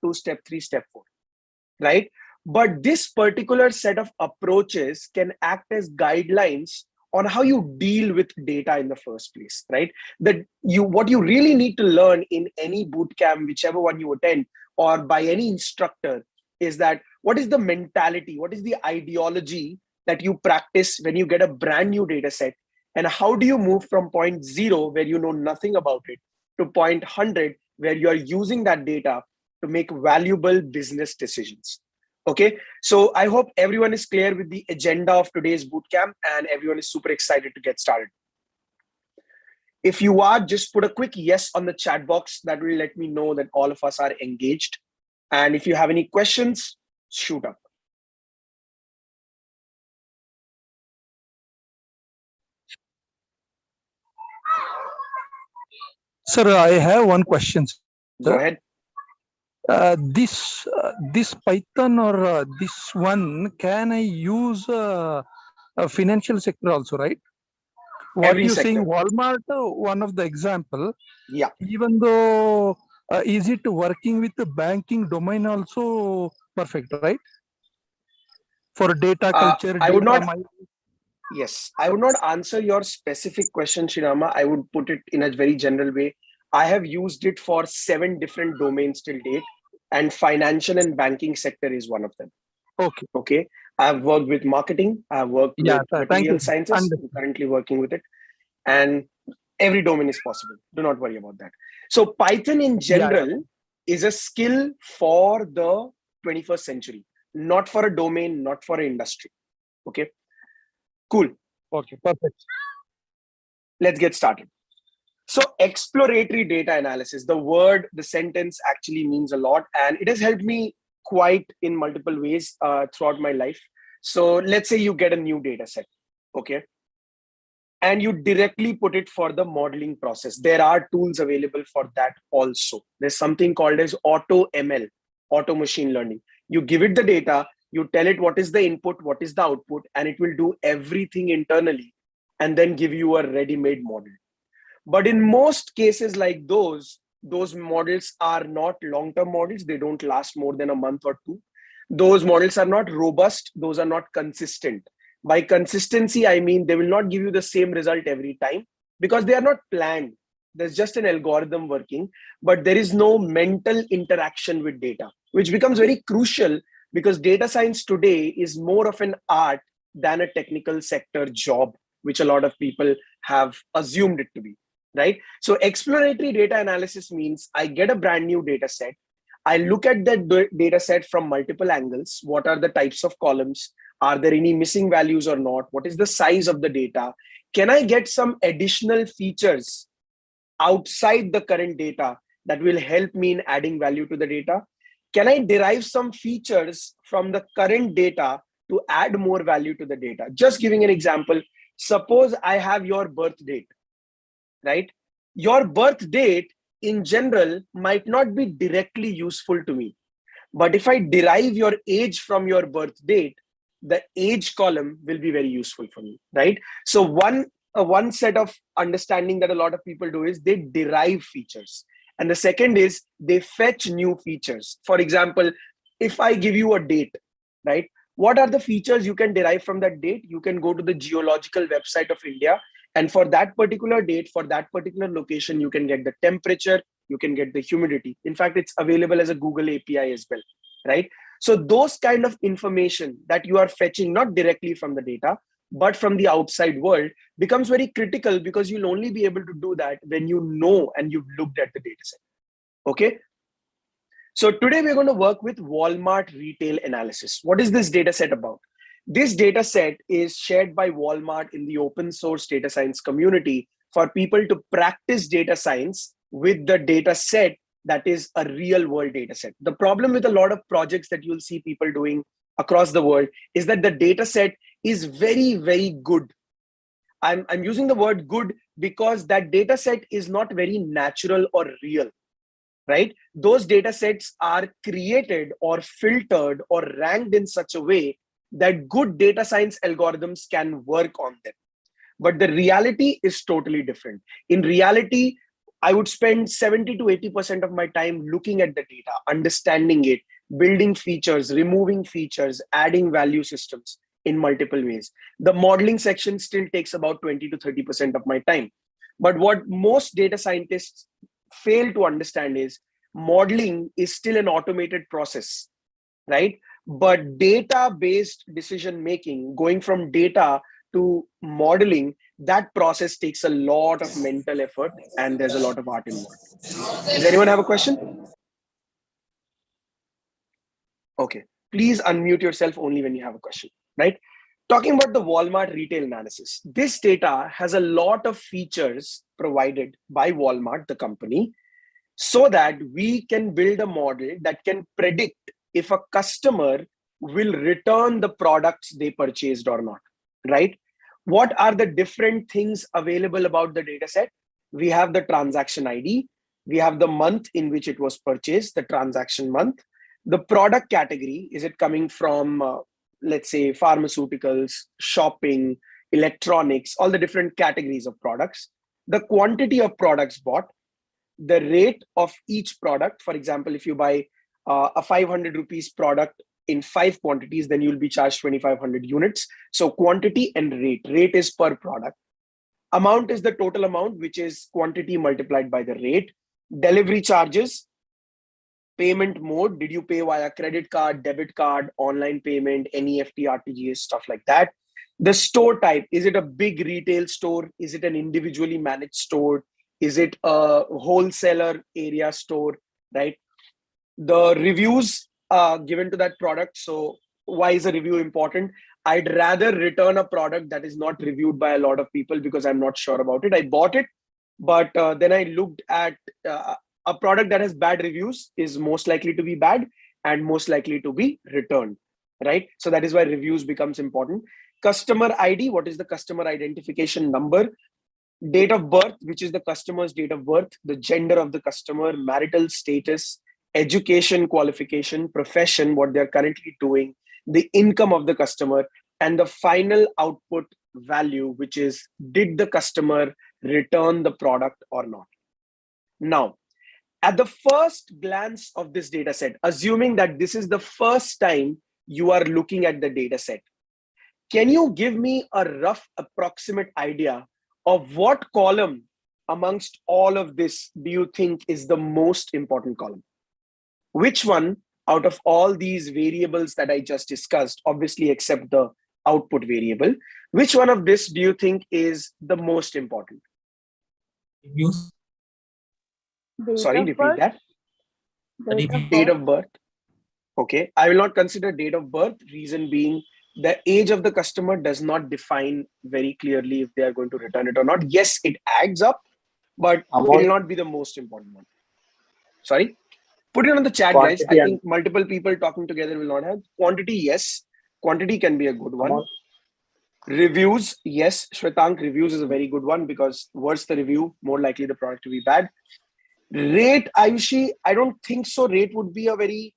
2, step 3, step 4, right? But this particular set of approaches can act as guidelines on how you deal with data in the first place, right? What you really need to learn in any bootcamp, whichever one you attend, or by any instructor, is that what is the mentality, what is the ideology that you practice when you get a brand new data set, and how do you move from point 0, where you know nothing about it, to point 100, where you are using that data to make valuable business decisions. Okay, so I hope everyone is clear with the agenda of today's bootcamp and everyone is super excited to get started. If you are, just put a quick yes on the chat box. That will let me know that all of us are engaged. And if you have any questions, shoot up. Sir, I have one question, sir. Go ahead. This Python or this one, can I use a financial sector also, right? What Every you sector. saying, Walmart, one of the example. Yeah. Even though, is it working with the banking domain also perfect, right? For data culture, I would not. data Yes, I would not answer your specific question, Shinama. I would put it in a very general way. I have used it for 7 different domains till date, and financial and banking sector is one of them. Okay. Okay. I've worked with marketing. I've worked with material sciences. I'm currently working with it. And every domain is possible. Do not worry about that. So Python in general is a skill for the 21st century, not for a domain, not for an industry. Okay. Cool. Okay, perfect. Let's get started. So exploratory data analysis, the sentence actually means a lot, and it has helped me quite in multiple ways throughout my life. So let's say you get a new data set, okay? And you directly put it for the modeling process. There are tools available for that also. There's something called as auto ML, auto machine learning. You give it the data, you tell it what is the input, what is the output, and it will do everything internally and then give you a ready-made model. But in most cases like those models are not long-term models. They don't last more than a month or 2. Those models are not robust. Those are not consistent. By consistency, I mean they will not give you the same result every time because they are not planned. There's just an algorithm working, but there is no mental interaction with data, which becomes very crucial because data science today is more of an art than a technical sector job, which a lot of people have assumed it to be. Right? So exploratory data analysis means I get a brand new data set. I look at that data set from multiple angles. What are the types of columns? Are there any missing values or not? What is the size of the data? Can I get some additional features outside the current data that will help me in adding value to the data? Can I derive some features from the current data to add more value to the data? Just giving an example, suppose I have your birth date, right? Your birth date in general might not be directly useful to me. But if I derive your age from your birth date, the age column will be very useful for me, right? So one set of understanding that a lot of people do is they derive features. And the second is they fetch new features. For example, if I give you a date, right? What are the features you can derive from that date? You can go to the geological website of India. And for that particular date, for that particular location, you can get the temperature, you can get the humidity. In fact, it's available as a Google API as well, right? So those kind of information that you are fetching, not directly from the data, but from the outside world becomes very critical because you'll only be able to do that when you know and you've looked at the data set, okay? So today we're going to work with Walmart retail analysis. What is this data set about? This data set is shared by Walmart in the open source data science community for people to practice data science with the data set that is a real world data set. The problem with a lot of projects that you'll see people doing across the world is that the data set is very, very good. I'm using the word good because that data set is not very natural or real, right? Those data sets are created or filtered or ranked in such a way that good data science algorithms can work on them. But the reality is totally different. In reality, I would spend 70 to 80% of my time looking at the data, understanding it, building features, removing features, adding value systems in multiple ways. The modeling section still takes about 20 to 30% of my time. But what most data scientists fail to understand is modeling is still an automated process, right? But data-based decision making, going from data to modeling, that process takes a lot of mental effort and there's a lot of art involved. Does anyone have a question? Okay, please unmute yourself only when you have a question, right? Talking about the Walmart retail analysis, this data has a lot of features provided by Walmart, the company, so that we can build a model that can predict if a customer will return the products they purchased or not, right? What are the different things available about the data set? We have the transaction ID, we have the month in which it was purchased, the transaction month, the product category, is it coming from, let's say, pharmaceuticals, shopping, electronics, all the different categories of products, the quantity of products bought, the rate of each product. For example, if you buy a 500 rupees product in 5 quantities, then you'll be charged 2500 units. So quantity and rate. Rate is per product. Amount is the total amount, which is quantity multiplied by the rate. Delivery charges, payment mode. Did you pay via credit card, debit card, online payment, NEFT, RTGS, stuff like that. The store type, is it a big retail store? Is it an individually managed store? Is it a wholesaler area store, right? The reviews given to that product. So why is a review important? I'd rather return a product that is not reviewed by a lot of people because I'm not sure about it. I bought it, but then I looked at a product that has bad reviews is most likely to be bad and most likely to be returned, right? So that is why reviews becomes important. Customer ID, what is the customer identification number? Date of birth, which is the customer's date of birth, the gender of the customer, marital status, education qualification, profession, what they're currently doing, the income of the customer, and the final output value, which is did the customer return the product or not. Now, at the first glance of this data set, assuming that this is the first time you are looking at the data set, can you give me a rough approximate idea of what column amongst all of this do you think is the most important column? Which one out of all these variables that I just discussed, obviously except the output variable, which one of this do you think is the most important? Reviews. Sorry, repeat that. Date of birth. Okay, I will not consider date of birth. Reason being, the age of the customer does not define very clearly if they are going to return it or not. Yes, it adds up, but it will not be the most important one. Sorry, put it on the chat, guys. I think multiple people talking together will not have. Quantity, yes. Quantity can be a good one. Reviews, yes. Shwetank, reviews is a very good one because worse the review, more likely the product to be bad. Rate, Ayushi, I don't think so. Rate would be a very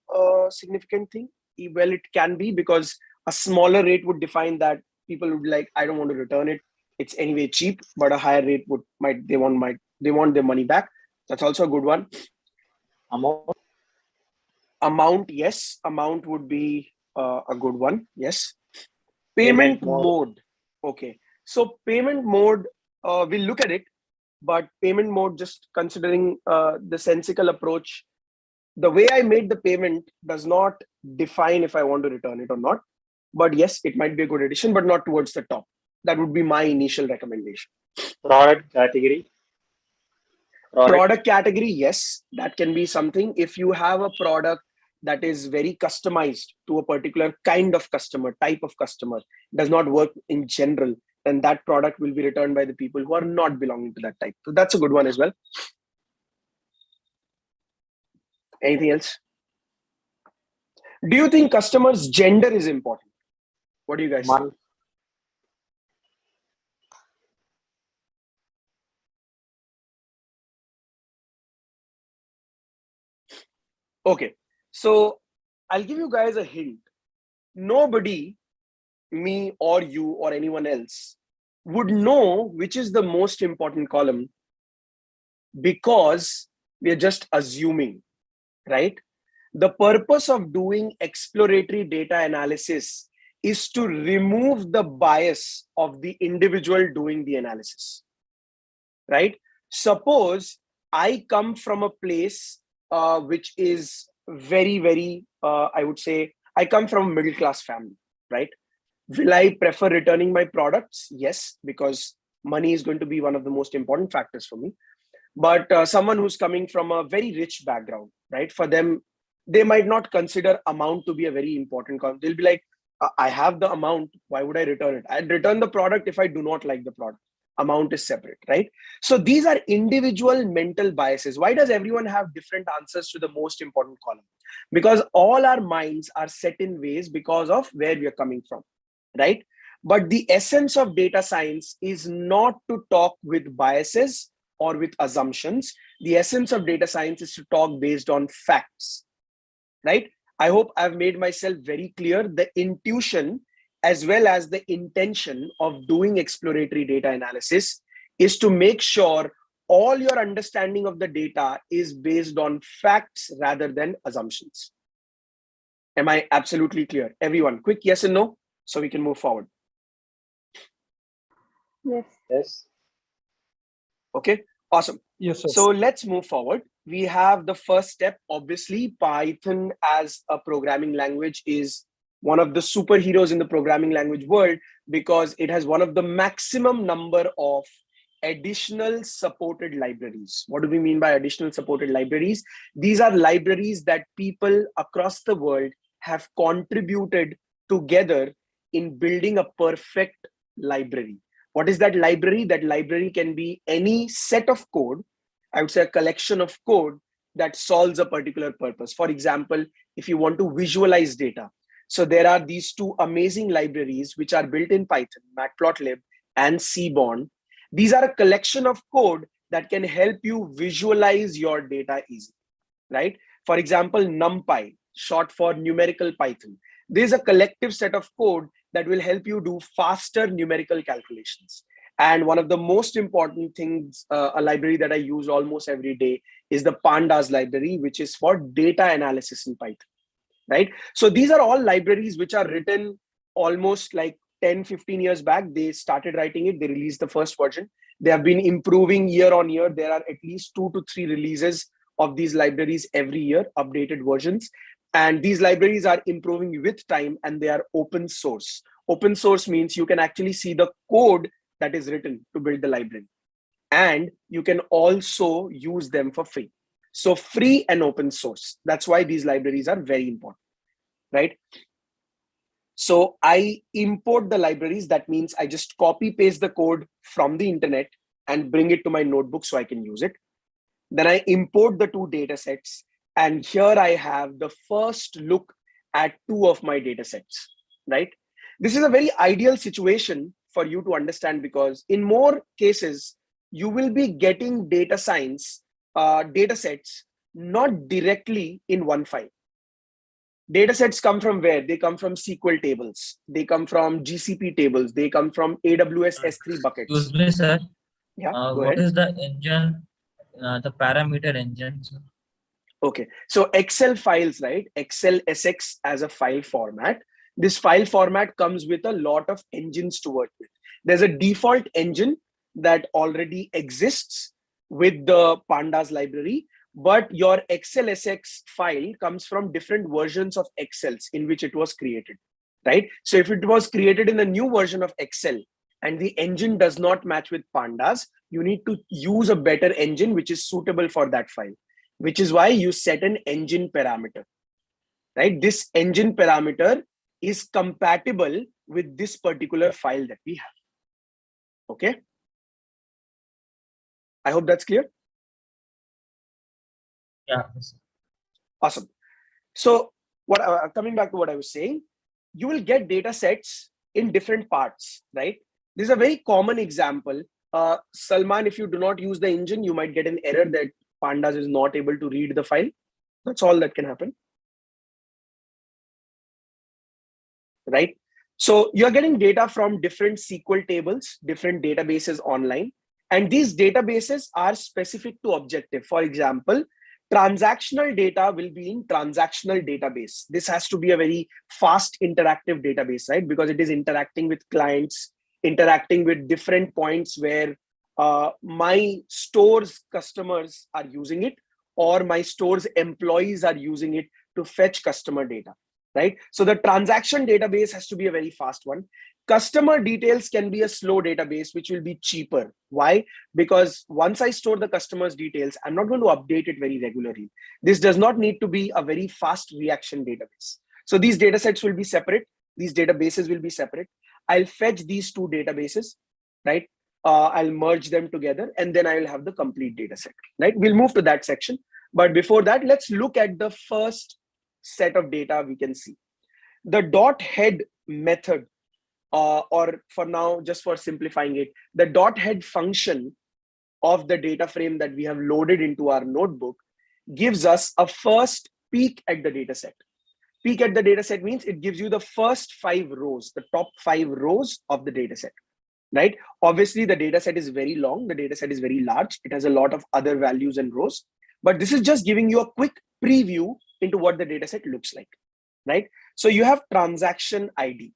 significant thing. Well, it can be because a smaller rate would define that people would be like, I don't want to return it. It's anyway cheap, but a higher rate they want their money back. That's also a good one. Amount, yes. Amount would be a good one. Yes. Payment mode. Okay. So payment mode, we'll look at it, but payment mode, just considering the sensical approach, the way I made the payment does not define if I want to return it or not. But yes, it might be a good addition, but not towards the top. That would be my initial recommendation. Product category. Product category, yes, that can be something. If you have a product that is very customized to a particular kind of customer, type of customer, does not work in general, then that product will be returned by the people who are not belonging to that type. So that's a good one as well. Anything else? Do you think customers' gender is important? What do you guys think? Okay, so I'll give you guys a hint. Nobody, me or you or anyone else, would know which is the most important column because we are just assuming, right? The purpose of doing exploratory data analysis is to remove the bias of the individual doing the analysis, right? Suppose I come from a place which is very, I would say, I come from a middle class family, right? Will I prefer returning my products? Yes, because money is going to be one of the most important factors for me. But someone who's coming from a very rich background, right? For them, they might not consider amount to be a very important they'll be like, I have the amount, why would I return it? I'd return the product if I do not like the product. Amount is separate, right? So these are individual mental biases. Why does everyone have different answers to the most important column? Because all our minds are set in ways because of where we are coming from, right? But the essence of data science is not to talk with biases or with assumptions. The essence of data science is to talk based on facts, right? I hope I've made myself very clear. The intuition as well as the intention of doing exploratory data analysis is to make sure all your understanding of the data is based on facts rather than assumptions. Am I absolutely clear? Everyone, quick yes and no, so we can move forward. Yes. Yes. Okay, awesome. Yes, sir. So let's move forward. We have the first step. Obviously, Python as a programming language is one of the superheroes in the programming language world because it has one of the maximum number of additional supported libraries. What do we mean by additional supported libraries? These are libraries that people across the world have contributed together in building a perfect library. What is that library? That library can be any set of code, I would say a collection of code that solves a particular purpose. For example, if you want to visualize data. So there are these two amazing libraries which are built in Python, Matplotlib and Seaborn. These are a collection of code that can help you visualize your data easily, right? For example, NumPy, short for numerical Python. There's a collective set of code that will help you do faster numerical calculations. And one of the most important things, a library that I use almost every day is the Pandas library, which is for data analysis in Python, right? So these are all libraries which are written almost like 10, 15 years back. They started writing it, they released the first version. They have been improving year on year. There are at least 2 to 3 releases of these libraries every year, updated versions. And these libraries are improving with time and they are open source. Open source means you can actually see the code that is written to build the library. And you can also use them for free. So free and open source. That's why these libraries are very important, right? So I import the libraries. That means I just copy paste the code from the internet and bring it to my notebook so I can use it. Then I import the two data sets. And here I have the first look at two of my data sets, right? This is a very ideal situation for you to understand because in more cases, you will be getting data science data sets not directly in one file. Data sets come from where? They come from SQL tables. They come from GCP tables. They come from AWS S3 buckets. Excuse me, sir. Yeah, go What ahead. is the engine, the parameter engine? Sir? Okay, so Excel files, right? Excel SX as a file format. This file format comes with a lot of engines to work with. There's a default engine that already exists with the Pandas library, but your Excel SX file comes from different versions of Excels in which it was created, right? So if it was created in a new version of Excel and the engine does not match with Pandas, you need to use a better engine which is suitable for that file, which is why you set an engine parameter, right? This engine parameter is compatible with this particular file that we have. Okay. I hope that's clear. Yeah. Awesome. So coming back to what I was saying, you will get data sets in different parts, right? This is a very common example. Salman, if you do not use the engine, you might get an error that Pandas is not able to read the file. That's all that can happen, right? So you're getting data from different SQL tables, different databases online, And these databases are specific to objective. For example, transactional data will be in transactional database. This has to be a very fast interactive database, right? Because it is interacting with clients, interacting with different points where my store's customers are using it, or my store's employees are using it to fetch customer data, right? So the transaction database has to be a very fast one. Customer details can be a slow database, which will be cheaper. Why? Because once I store the customer's details, I'm not going to update it very regularly. This does not need to be a very fast reaction database. So these data sets will be separate. These databases will be separate. I'll fetch these two databases, right? I'll merge them together, and then I will have the complete data set, right? We'll move to that section. But before that, let's look at the first set of data we can see. The dot head method, or for now, just for simplifying it, the dot head function of the data frame that we have loaded into our notebook gives us a first peek at the data set. Peek at the data set means it gives you the first 5 rows, the top 5 rows of the data set, right? Obviously, the data set is very long. The data set is very large. It has a lot of other values and rows, but this is just giving you a quick preview into what the data set looks like, right? So you have transaction ID.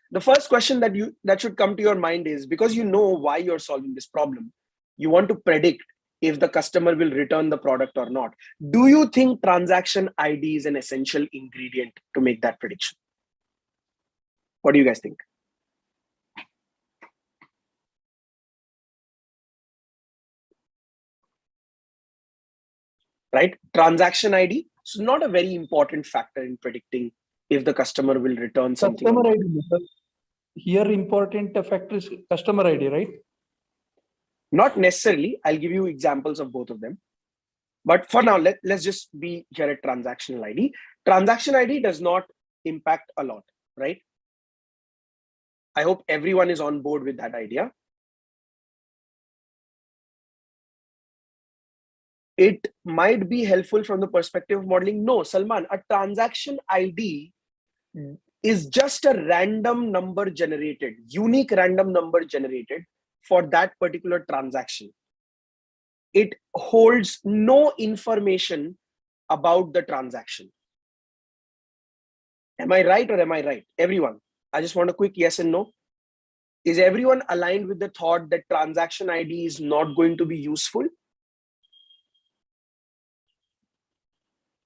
The first question that should come to your mind is, because you know why you're solving this problem, you want to predict if the customer will return the product or not. Do you think transaction ID is an essential ingredient to make that prediction? What do you guys think? Right? Transaction ID is not a very important factor in predicting if the customer will return something. Customer ID, sir. Here, important factor is customer ID, right? Not necessarily. I'll give you examples of both of them. But for now, let's just be here at transactional ID. Transaction ID does not impact a lot, right? I hope everyone is on board with that idea. It might be helpful from the perspective of modeling. No, Salman, a transaction ID is just a random number generated, unique random number generated for that particular transaction. It holds no information about the transaction. Am I right or am I right? Everyone, I just want a quick yes and no. Is everyone aligned with the thought that transaction ID is not going to be useful?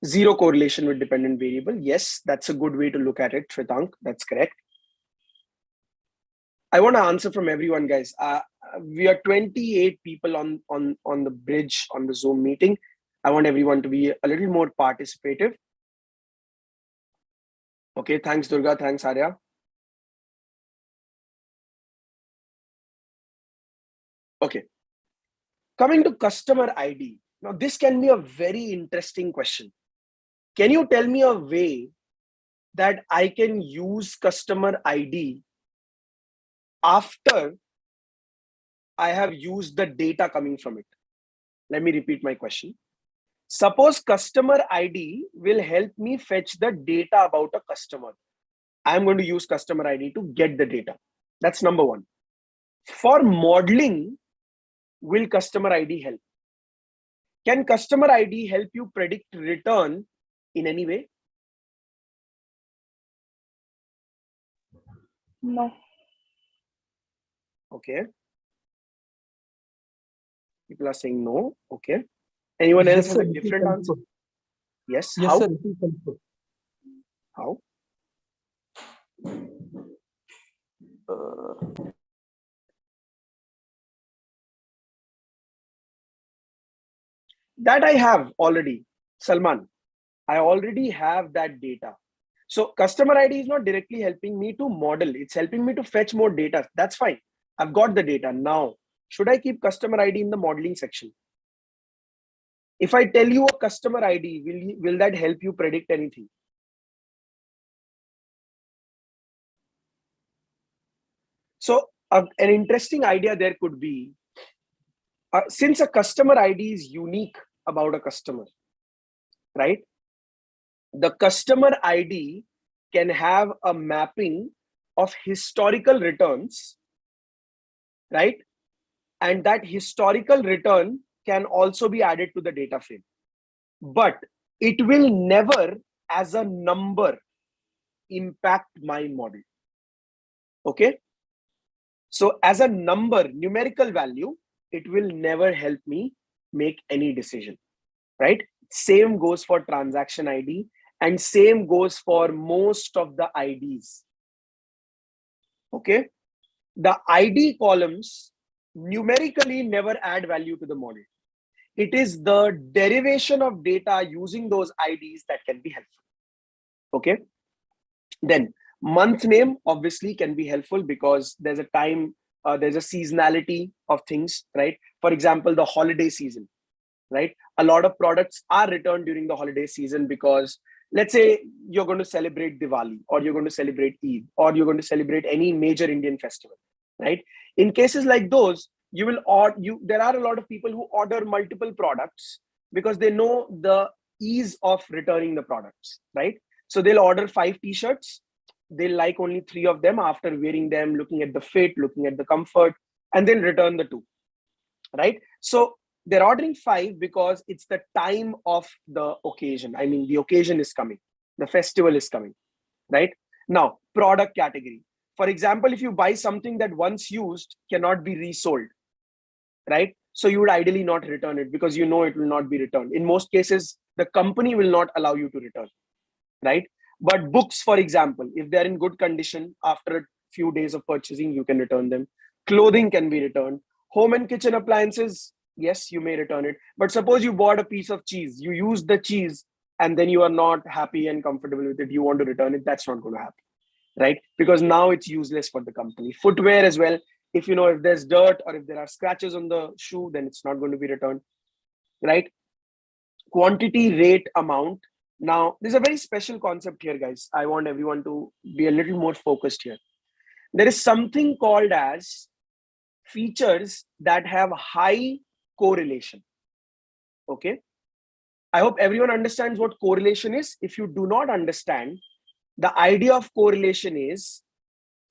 Zero correlation with dependent variable. Yes, that's a good way to look at it, Shwetank. That's correct. I want to answer from everyone, guys. We are 28 people on the bridge on the Zoom meeting. I want everyone to be a little more participative. Okay, thanks, Durga. Thanks, Arya. Okay. Coming to customer ID. Now, this can be a very interesting question. Can you tell me a way that I can use customer ID after I have used the data coming from it? Let me repeat my question. Suppose customer ID will help me fetch the data about a customer. I'm going to use customer ID to get the data. That's number one. For modeling, will customer ID help? Can customer ID help you predict return in any way? No. Okay. People are saying no. Okay. Anyone else has a different answer? Yes. Yes, how? sir. It is helpful. How? That I have already, Salman. I already have that data. So customer ID is not directly helping me to model. It's helping me to fetch more data. That's fine. I've got the data. Now, should I keep customer ID in the modeling section? If I tell you a customer ID, will that help you predict anything? So an interesting idea there could be, since a customer ID is unique about a customer, right? The customer ID can have a mapping of historical returns, right? and that historical return can also be added to the data frame. But it will never, as a number, impact my model. Okay? So as a number, numerical value, it will never help me make any decision, right? Same goes for transaction ID, and same goes for most of the IDs. Okay? The ID columns numerically never add value to the model. It is the derivation of data using those IDs that can be helpful. Okay? Then month name obviously can be helpful because there's a time, there's a seasonality of things, right? For example, the holiday season, right? A lot of products are returned during the holiday season because let's say you're going to celebrate Diwali, or you're going to celebrate Eid, or you're going to celebrate any major Indian festival, right? In cases like those, you will there are a lot of people who order multiple products because they know the ease of returning the products, right? So they'll order 5 t-shirts. They'll like only 3 of them after wearing them, looking at the fit, looking at the comfort, and then return the 2, right? So they're ordering 5 because it's the time of the occasion. I mean, the occasion is coming, the festival is coming, right? Now, product category. For example, if you buy something that once used cannot be resold, right? So you would ideally not return it because you know it will not be returned. In most cases, the company will not allow you to return, right? But books, for example, if they're in good condition, after a few days of purchasing, you can return them. Clothing can be returned. Home and kitchen appliances, yes, you may return it. But suppose you bought a piece of cheese, you used the cheese, and then you are not happy and comfortable with it, you want to return it, that's not going to happen, right? Because now it's useless for the company. Footwear as well. If if there's dirt or if there are scratches on the shoe, then it's not going to be returned, right? Quantity, rate, amount. Now, there's a very special concept here, guys. I want everyone to be a little more focused here. There is something called as features that have high correlation. Okay. I hope everyone understands what correlation is. If you do not understand, the idea of correlation is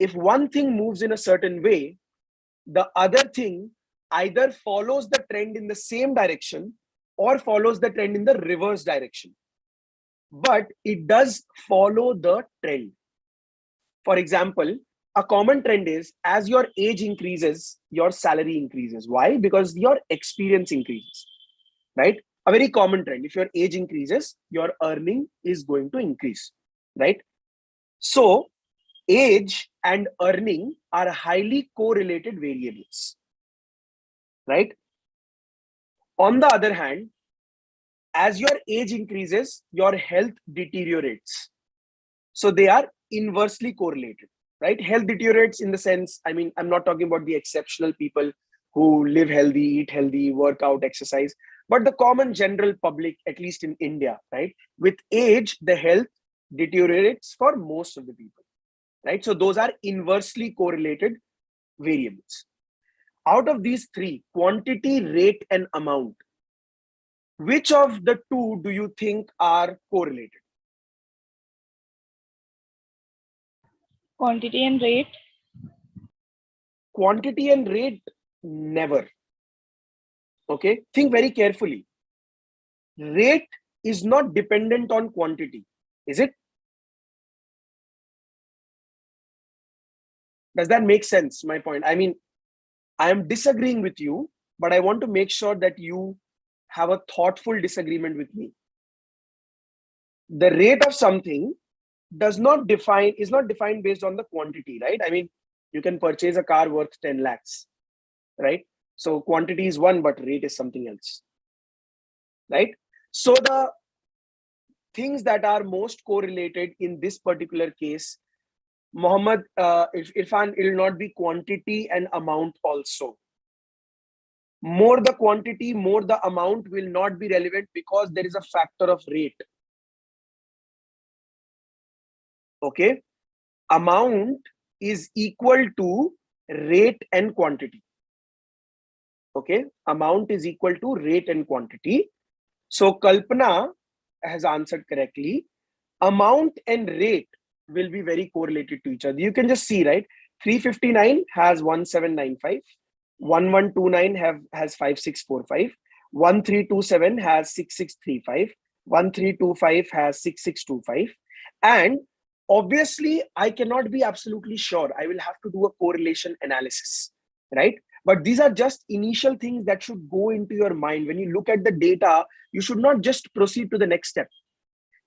if one thing moves in a certain way, the other thing either follows the trend in the same direction or follows the trend in the reverse direction. But it does follow the trend. For example, a common trend is as your age increases, your salary increases. Why? Because your experience increases, right? A very common trend. If your age increases, your earning is going to increase, right? So age and earning are highly correlated variables, right? On the other hand, as your age increases, your health deteriorates. So they are inversely correlated, right? Health deteriorates in the sense, I mean, I'm not talking about the exceptional people who live healthy, eat healthy, work out, exercise, but the common general public, at least in India, right? With age, the health deteriorates for most of the people, right? So those are inversely correlated variables. Out of these 3, quantity, rate, and amount, which of the 2 do you think are correlated? Quantity and rate. Quantity and rate, never. Okay, think very carefully. Rate is not dependent on quantity, is it? Does that make sense? My point. I mean, I am disagreeing with you, but I want to make sure that you have a thoughtful disagreement with me. The rate of something is not defined based on the quantity, right? I mean, you can purchase a car worth 10 lakhs, right? So quantity is one, but rate is something else, right? So the things that are most correlated in this particular case, Mohammed, Irfan, it will not be quantity and amount also. More the quantity, more the amount will not be relevant because there is a factor of rate. Okay. Amount is equal to rate and quantity. Okay. Amount is equal to rate and quantity. So Kalpana has answered correctly. Amount and rate will be very correlated to each other. You can just see, right? 359 has 1795. 1129 has 5645. 1327 has 6635. 1325 has 6625. And obviously, I cannot be absolutely sure. I will have to do a correlation analysis, right? But these are just initial things that should go into your mind. When you look at the data, you should not just proceed to the next step.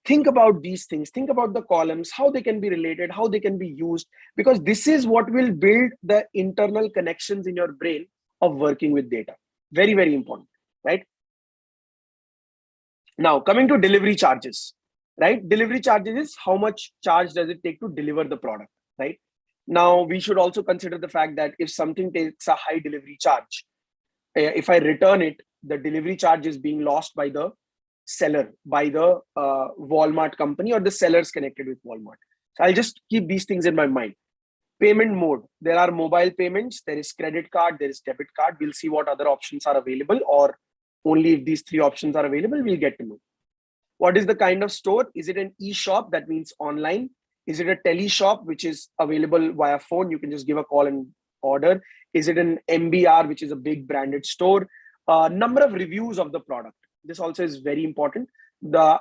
Think about these things. Think about the columns, how they can be related, how they can be used, because this is what will build the internal connections in your brain of working with data. Very, very important, right? Now, coming to delivery charges, right? Delivery charges is how much charge does it take to deliver the product, right? Now, we should also consider the fact that if something takes a high delivery charge, if I return it, the delivery charge is being lost by the seller, by the Walmart company or the sellers connected with Walmart. So I'll just keep these things in my mind. Payment mode. There are mobile payments, there is credit card, there is debit card. We'll see what other options are available, or only if these three options are available, we'll get to know. What is the kind of store? Is it an e-shop? That means online. Is it a tele shop, which is available via phone? You can just give a call and order. Is it an MBR, which is a big branded store? Number of reviews of the product. This also is very important.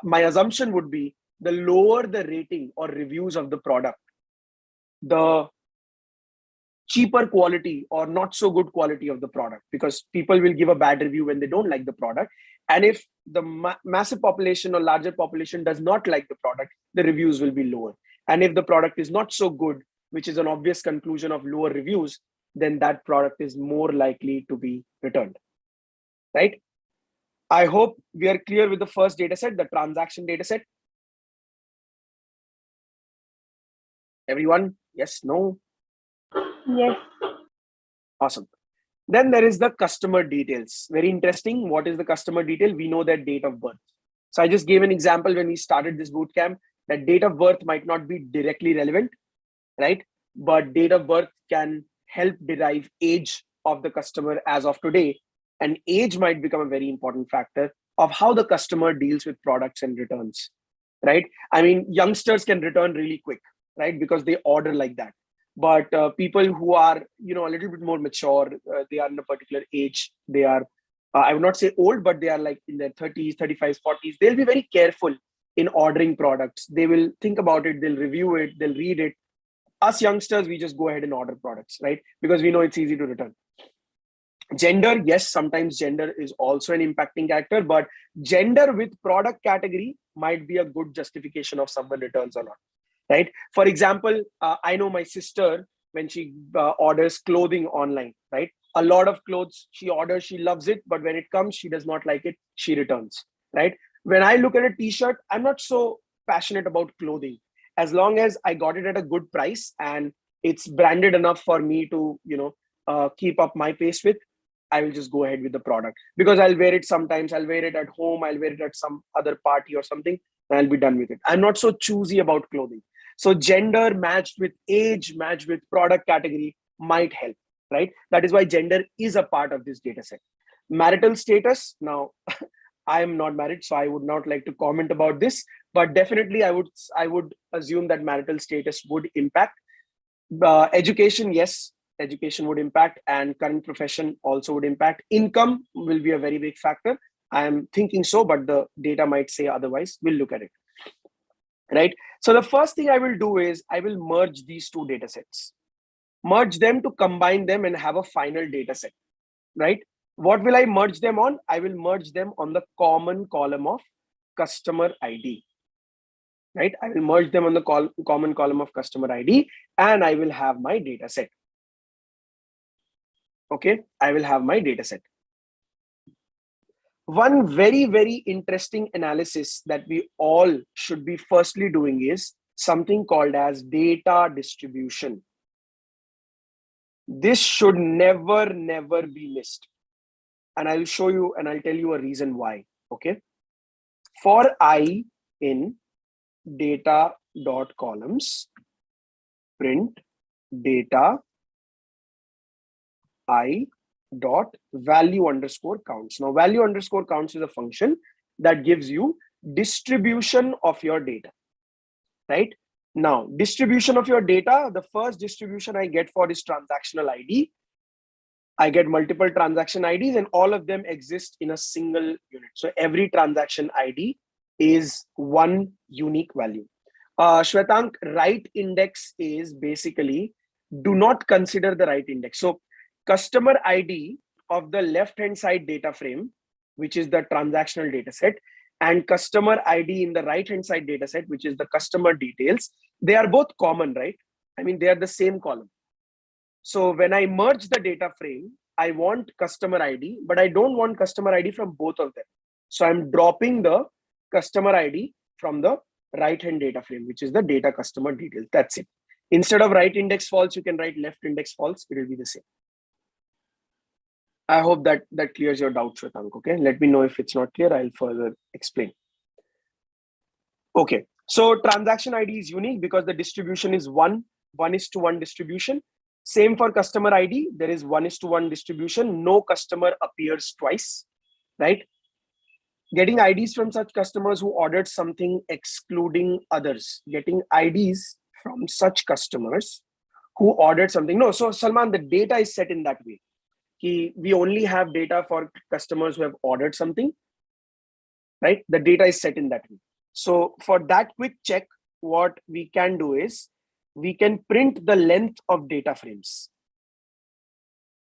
My assumption would be the lower the rating or reviews of the product, the cheaper quality or not so good quality of the product, because people will give a bad review when they don't like the product. And if the massive population or larger population does not like the product, the reviews will be lower. And if the product is not so good, which is an obvious conclusion of lower reviews, then that product is more likely to be returned, right? I hope we are clear with the first data set, the transaction data set. Everyone? Yes, no? Yes. Awesome. Then there is the customer details. Very interesting. What is the customer detail? We know their date of birth. So I just gave an example when we started this bootcamp that date of birth might not be directly relevant, right? But date of birth can help derive age of the customer as of today. And age might become a very important factor of how the customer deals with products and returns, right? I mean, youngsters can return really quick, right? Because they order like that. But people who are, a little bit more mature, they are in a particular age. They are, I would not say old, but they are like in their 30s, 35s, 40s. They'll be very careful in ordering products. They will think about it. They'll review it. They'll read it. Us youngsters, we just go ahead and order products, right? Because we know it's easy to return. Gender, yes, sometimes gender is also an impacting factor, but gender with product category might be a good justification of someone returns or not, right? For example, I know my sister, when she orders clothing online, right? A lot of clothes she orders, she loves it, but when it comes, she does not like it, she returns, right? When I look at a t-shirt, I'm not so passionate about clothing. As long as I got it at a good price and it's branded enough for me to, keep up my pace with, I will just go ahead with the product, because I'll wear it sometimes. I'll wear it at home. I'll wear it at some other party or something, and I'll be done with it. I'm not so choosy about clothing. So gender matched with age, matched with product category might help, right? That is why gender is a part of this data set. Marital status. Now, I am not married, so I would not like to comment about this, but definitely I would assume that marital status would impact. Education, yes, education would impact, and current profession also would impact. Income will be a very big factor. I am thinking so, but the data might say otherwise. We'll look at it, right? So the first thing I will do is I will merge these two data sets, merge them to combine them and have a final data set, right? What will I merge them on? I will merge them on the common column of customer ID, right? I will merge them on the common column of customer ID, and I will have my data set. Okay, I will have my data set. One very, very interesting analysis that we all should be firstly doing is something called as data distribution. This should never be missed. And I'll show you and I'll tell you a reason why. Okay. For I in data.columns, print data I dot value underscore counts. Now, value underscore counts is a function that gives you distribution of your data, right? Now, distribution of your data, the first distribution I get for is transactional ID. I get multiple transaction IDs and all of them exist in a single unit. So every transaction ID is one unique value. Shwetank, right index is basically, do not consider the right index. So customer ID of the left-hand side data frame, which is the transactional data set, and customer ID in the right-hand side data set, which is the customer details, they are both common, right? I mean, they are the same column. So when I merge the data frame, I want customer ID, but I don't want customer ID from both of them. So I'm dropping the customer ID from the right-hand data frame, which is the data customer details. That's it. Instead of right index false, you can write left index false. It will be the same. I hope that clears your doubt, Shwetank. Okay, let me know if it's not clear. I'll further explain. Okay, so transaction ID is unique because the distribution is 1:1 distribution. Same for customer ID. There is 1:1 distribution. No customer appears twice, right? Getting IDs from such customers who ordered something excluding others. Getting IDs from such customers who ordered something. No, so Salman, the data is set in that way. We only have data for customers who have ordered something, right? The data is set in that way. So for that quick check, what we can do is we can print the length of data frames.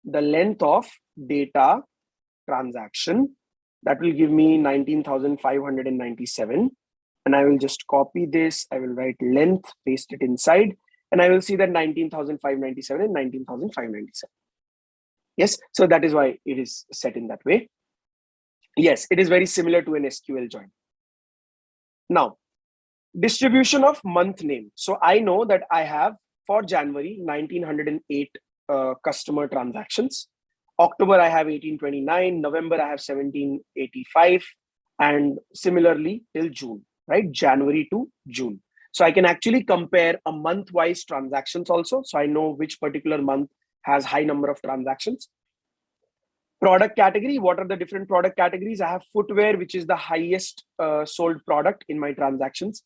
The length of data transaction, that will give me 19,597. And I will just copy this. I will write length, paste it inside, and I will see that 19,597 and 19,597. Yes, so that is why it is set in that way. Yes, it is very similar to an SQL join. Now, distribution of month name. So I know that I have for January 1908 customer transactions. October I have 1829, November I have 1785, and similarly till June, right? January to June. So I can actually compare a month-wise transactions also. So I know which particular month has high number of transactions. Product category, what are the different product categories? I have footwear, which is the highest sold product in my transactions,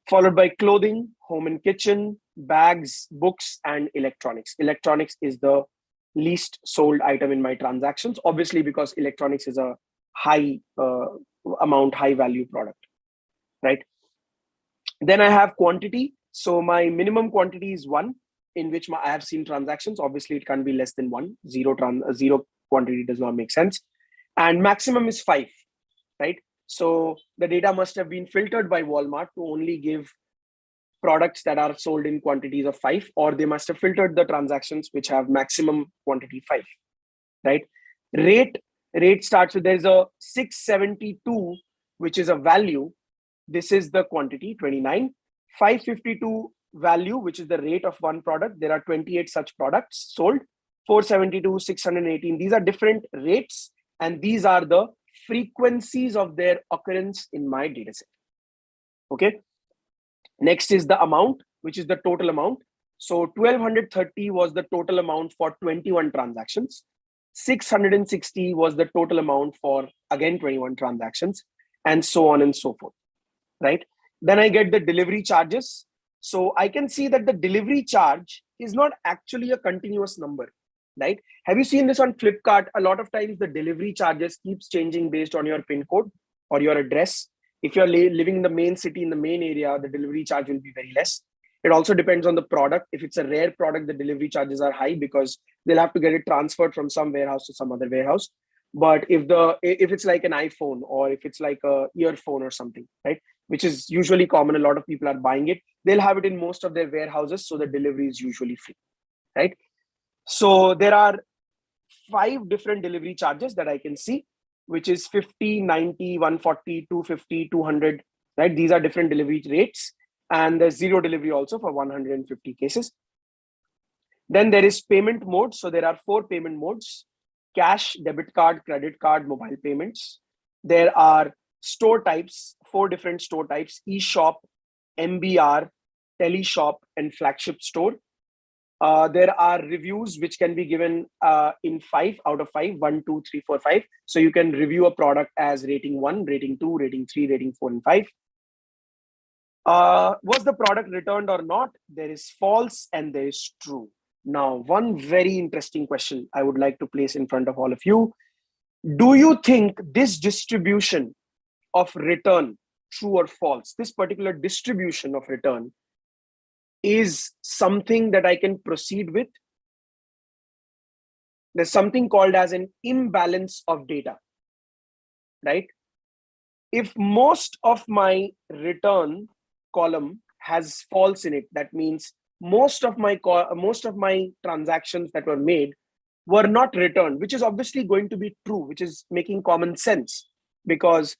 followed by clothing, home and kitchen, bags, books, and electronics. Electronics is the least sold item in my transactions, obviously because electronics is a high amount, high value product, right? Then I have quantity. So my minimum quantity is 1, in which I have seen transactions. Obviously, it can't be less than 1. Zero quantity does not make sense. And maximum is 5, right? So the data must have been filtered by Walmart to only give products that are sold in quantities of 5, or they must have filtered the transactions which have maximum quantity 5, right? Rate starts with, there's a 672, which is a value. This is the quantity 29. 552 value, which is the rate of one product. There are 28 such products sold. 472, 618. These are different rates, and these are the frequencies of their occurrence in my dataset. Okay. Next is the amount, which is the total amount. So 1230 was the total amount for 21 transactions. 660 was the total amount for, again, 21 transactions, and so on and so forth, right? Then I get the delivery charges. So I can see that the delivery charge is not actually a continuous number, right? Have you seen this on Flipkart? A lot of times the delivery charges keeps changing based on your PIN code or your address. If you're living in the main city, in the main area, the delivery charge will be very less. It also depends on the product. If it's a rare product, the delivery charges are high because they'll have to get it transferred from some warehouse to some other warehouse. But if it's like an iPhone, or if it's like a earphone or something, right, which is usually common, a lot of people are buying it, they'll have it in most of their warehouses, so the delivery is usually free, right? So there are 5 different delivery charges that I can see, which is 50, 90, 140, 250, 200, right? These are different delivery rates, and there's zero delivery also for 150 cases. Then there is payment mode. So there are 4 payment modes: cash, debit card, credit card, mobile payments. There are store types, 4 different store types: e-shop, MBR, teleshop, and flagship store. There are reviews which can be given in 5 out of 5, 1, 2, 3, 4, 5. So you can review a product as rating 1, rating 2, rating 3, rating 4, and 5. Was the product returned or not? There is false and there is true. Now, one very interesting question I would like to place in front of all of you. Do you think this distribution of return, true or false, this particular distribution of return is something that I can proceed with? There's something called as an imbalance of data, right? If most of my return column has false in it, that means most of my transactions that were made were not returned, which is obviously going to be true, which is making common sense. Because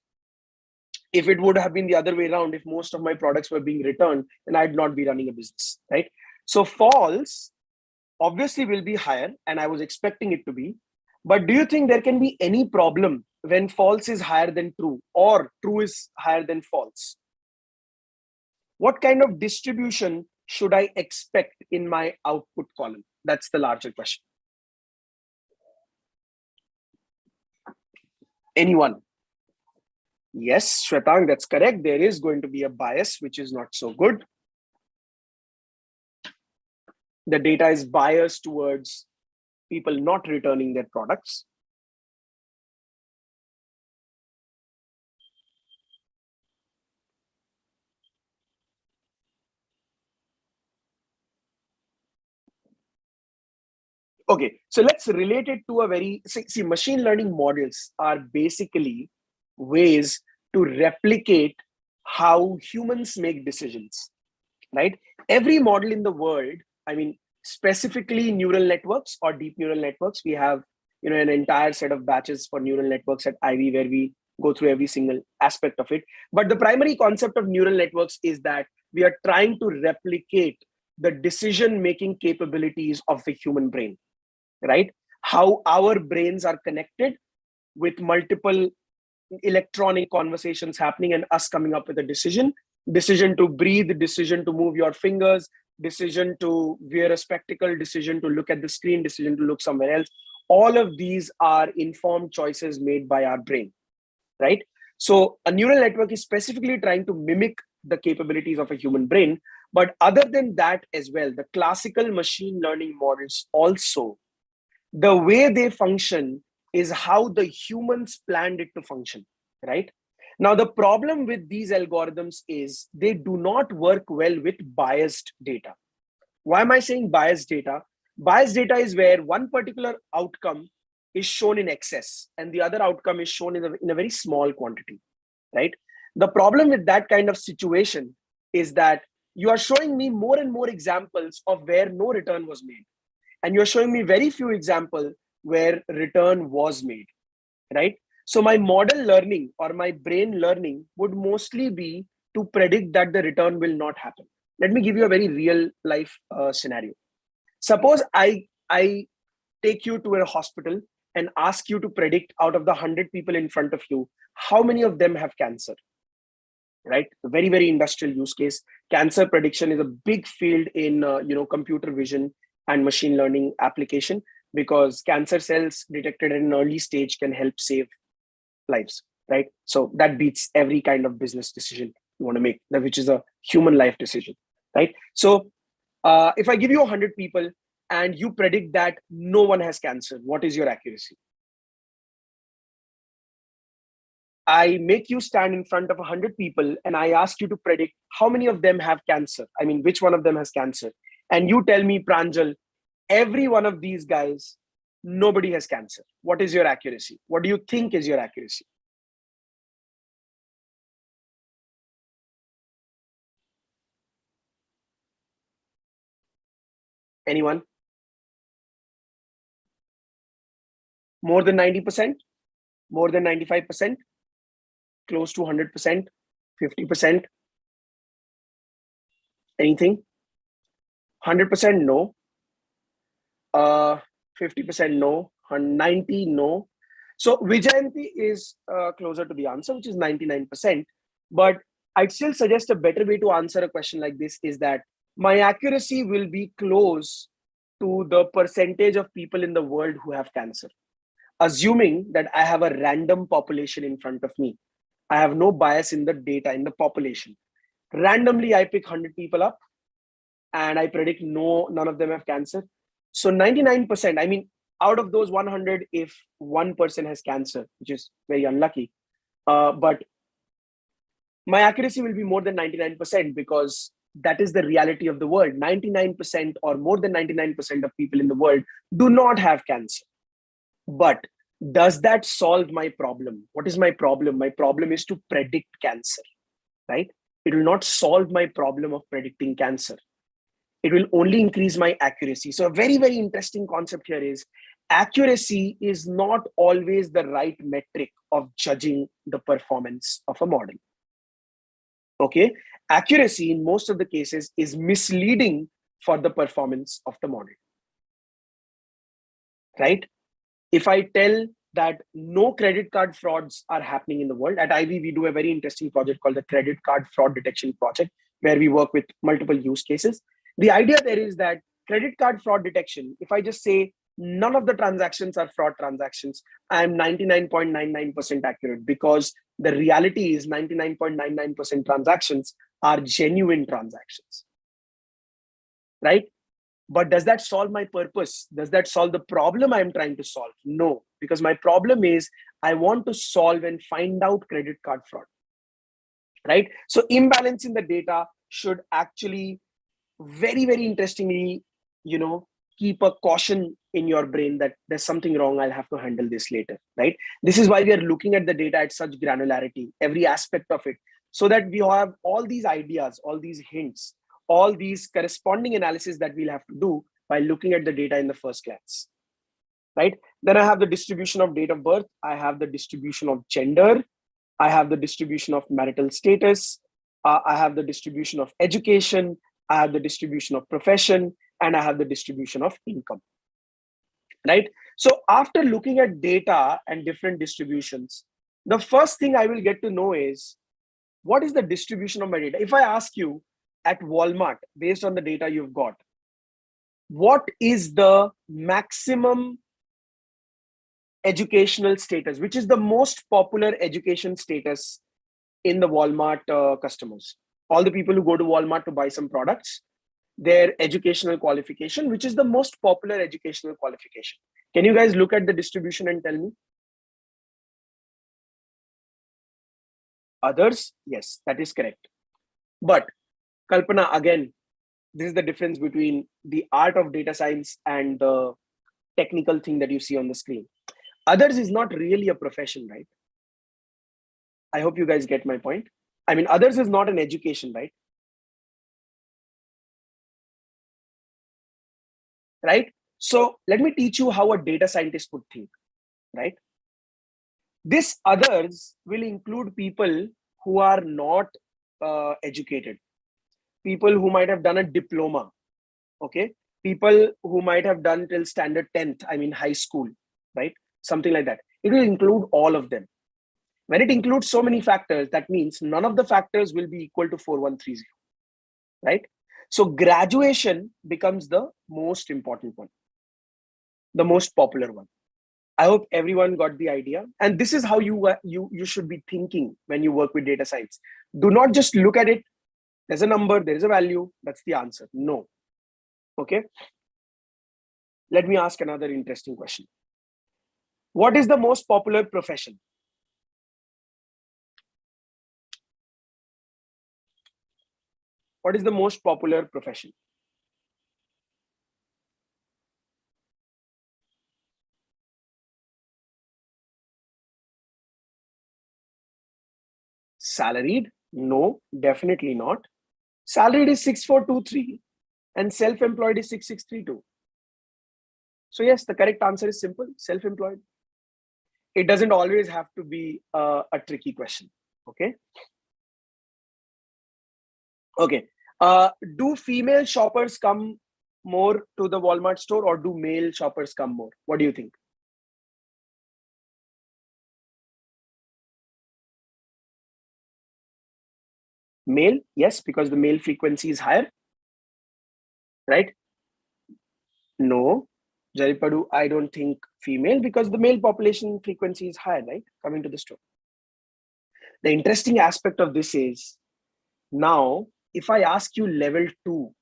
if it would have been the other way around, if most of my products were being returned, then I'd not be running a business, right? So false obviously will be higher, and I was expecting it to be. But do you think there can be any problem when false is higher than true or true is higher than false? What kind of distribution should I expect in my output column? That's the larger question. Anyone? Yes, Shwetang, that's correct. There is going to be a bias, which is not so good. The data is biased towards people not returning their products. Okay, so let's relate it to a very, see, machine learning models are basically ways to replicate how humans make decisions, right? Every model in the world, I mean, specifically neural networks or deep neural networks, we have, an entire set of batches for neural networks at Ivy where we go through every single aspect of it. But the primary concept of neural networks is that we are trying to replicate the decision-making capabilities of the human brain, right? How our brains are connected with multiple electronic conversations happening and us coming up with a decision to breathe, decision to move your fingers, decision to wear a spectacle, decision to look at the screen, decision to look somewhere else. All of these are informed choices made by our brain, right? So a neural network is specifically trying to mimic the capabilities of a human brain. But other than that as well, the classical machine learning models also, the way they function is how the humans planned it to function, right? Now, the problem with these algorithms is they do not work well with biased data. Why am I saying biased data? Biased data is where one particular outcome is shown in excess and the other outcome is shown in a very small quantity, right? The problem with that kind of situation is that you are showing me more and more examples of where no return was made. And you're showing me very few examples where return was made, right? So my model learning or my brain learning would mostly be to predict that the return will not happen. Let me give you a very real life scenario. Suppose I take you to a hospital and ask you to predict out of the 100 people in front of you, how many of them have cancer, right? A very, very industrial use case. Cancer prediction is a big field in computer vision and machine learning application, because cancer cells detected at an early stage can help save lives, right? So that beats every kind of business decision you want to make, which is a human life decision, right? So if I give you 100 people and you predict that no one has cancer, what is your accuracy? I make you stand in front of 100 people and I ask you to predict how many of them have cancer. I mean, which one of them has cancer? And you tell me, Pranjal, every one of these guys, nobody has cancer. What is your accuracy? What do you think is your accuracy? Anyone? More than 90%? More than 95%? Close to 100%? 50%? Anything? 100% no. 50% no. 90 no. So Vijayanti is closer to the answer, which is 99%. But I'd still suggest a better way to answer a question like this is that my accuracy will be close to the percentage of people in the world who have cancer. Assuming that I have a random population in front of me. I have no bias in the data, in the population. Randomly, I pick 100 people up and I predict none of them have cancer. So 99%, I mean, out of those 100, if one person has cancer, which is very unlucky, but my accuracy will be more than 99% because that is the reality of the world. 99% or more than 99% of people in the world do not have cancer. But does that solve my problem? What is my problem? My problem is to predict cancer, right? It will not solve my problem of predicting cancer. It will only increase my accuracy. So a very, very interesting concept here is accuracy is not always the right metric of judging the performance of a model. Okay, accuracy in most of the cases is misleading for the performance of the model, right? If I tell that no credit card frauds are happening in the world, at Ivy, we do a very interesting project called the Credit Card Fraud Detection Project, where we work with multiple use cases. The idea there is that credit card fraud detection, if I just say none of the transactions are fraud transactions, I am 99.99% accurate because the reality is 99.99% transactions are genuine transactions, right? But does that solve my purpose? Does that solve the problem I'm trying to solve? No, because my problem is I want to solve and find out credit card fraud, right? So imbalance in the data should actually very, very interestingly, keep a caution in your brain that there's something wrong. I'll have to handle this later, right? This is why we are looking at the data at such granularity, every aspect of it, so that we have all these ideas, all these hints, all these corresponding analysis that we'll have to do by looking at the data in the first glance, right? Then I have the distribution of date of birth. I have the distribution of gender. I have the distribution of marital status. I have the distribution of education. I have the distribution of profession, and I have the distribution of income, right? So after looking at data and different distributions, the first thing I will get to know is what is the distribution of my data? If I ask you at Walmart, based on the data you've got, what is the maximum educational status, which is the most popular education status in the Walmart customers? All the people who go to Walmart to buy some products, their educational qualification, which is the most popular educational qualification. Can you guys look at the distribution and tell me? Others? Yes, that is correct. But Kalpana, again, this is the difference between the art of data science and the technical thing that you see on the screen. Others is not really a profession, right? I hope you guys get my point. I mean, others is not an education, right? Right? So let me teach you how a data scientist would think, right? This others will include people who are not educated, people who might have done a diploma, okay? People who might have done till standard 10th, I mean high school, right? Something like that. It will include all of them. When it includes so many factors, that means none of the factors will be equal to 4130, right? So graduation becomes the most important one, the most popular one. I hope everyone got the idea. And this is how you should be thinking when you work with data science. Do not just look at it. There's a number, there's a value, that's the answer. No. Okay. Let me ask another interesting question. What is the most popular profession? What is the most popular profession? Salaried? No, definitely not. Salaried is 6423 and self-employed is 6632. So yes, the correct answer is simple, self-employed. It doesn't always have to be a tricky question, okay? Okay, do female shoppers come more to the Walmart store or do male shoppers come more? What do you think? Male, yes, because the male frequency is higher, right? No, Jaripadu, I don't think female because the male population frequency is higher, right? Coming to the store. The interesting aspect of this is now, if I ask you level 2,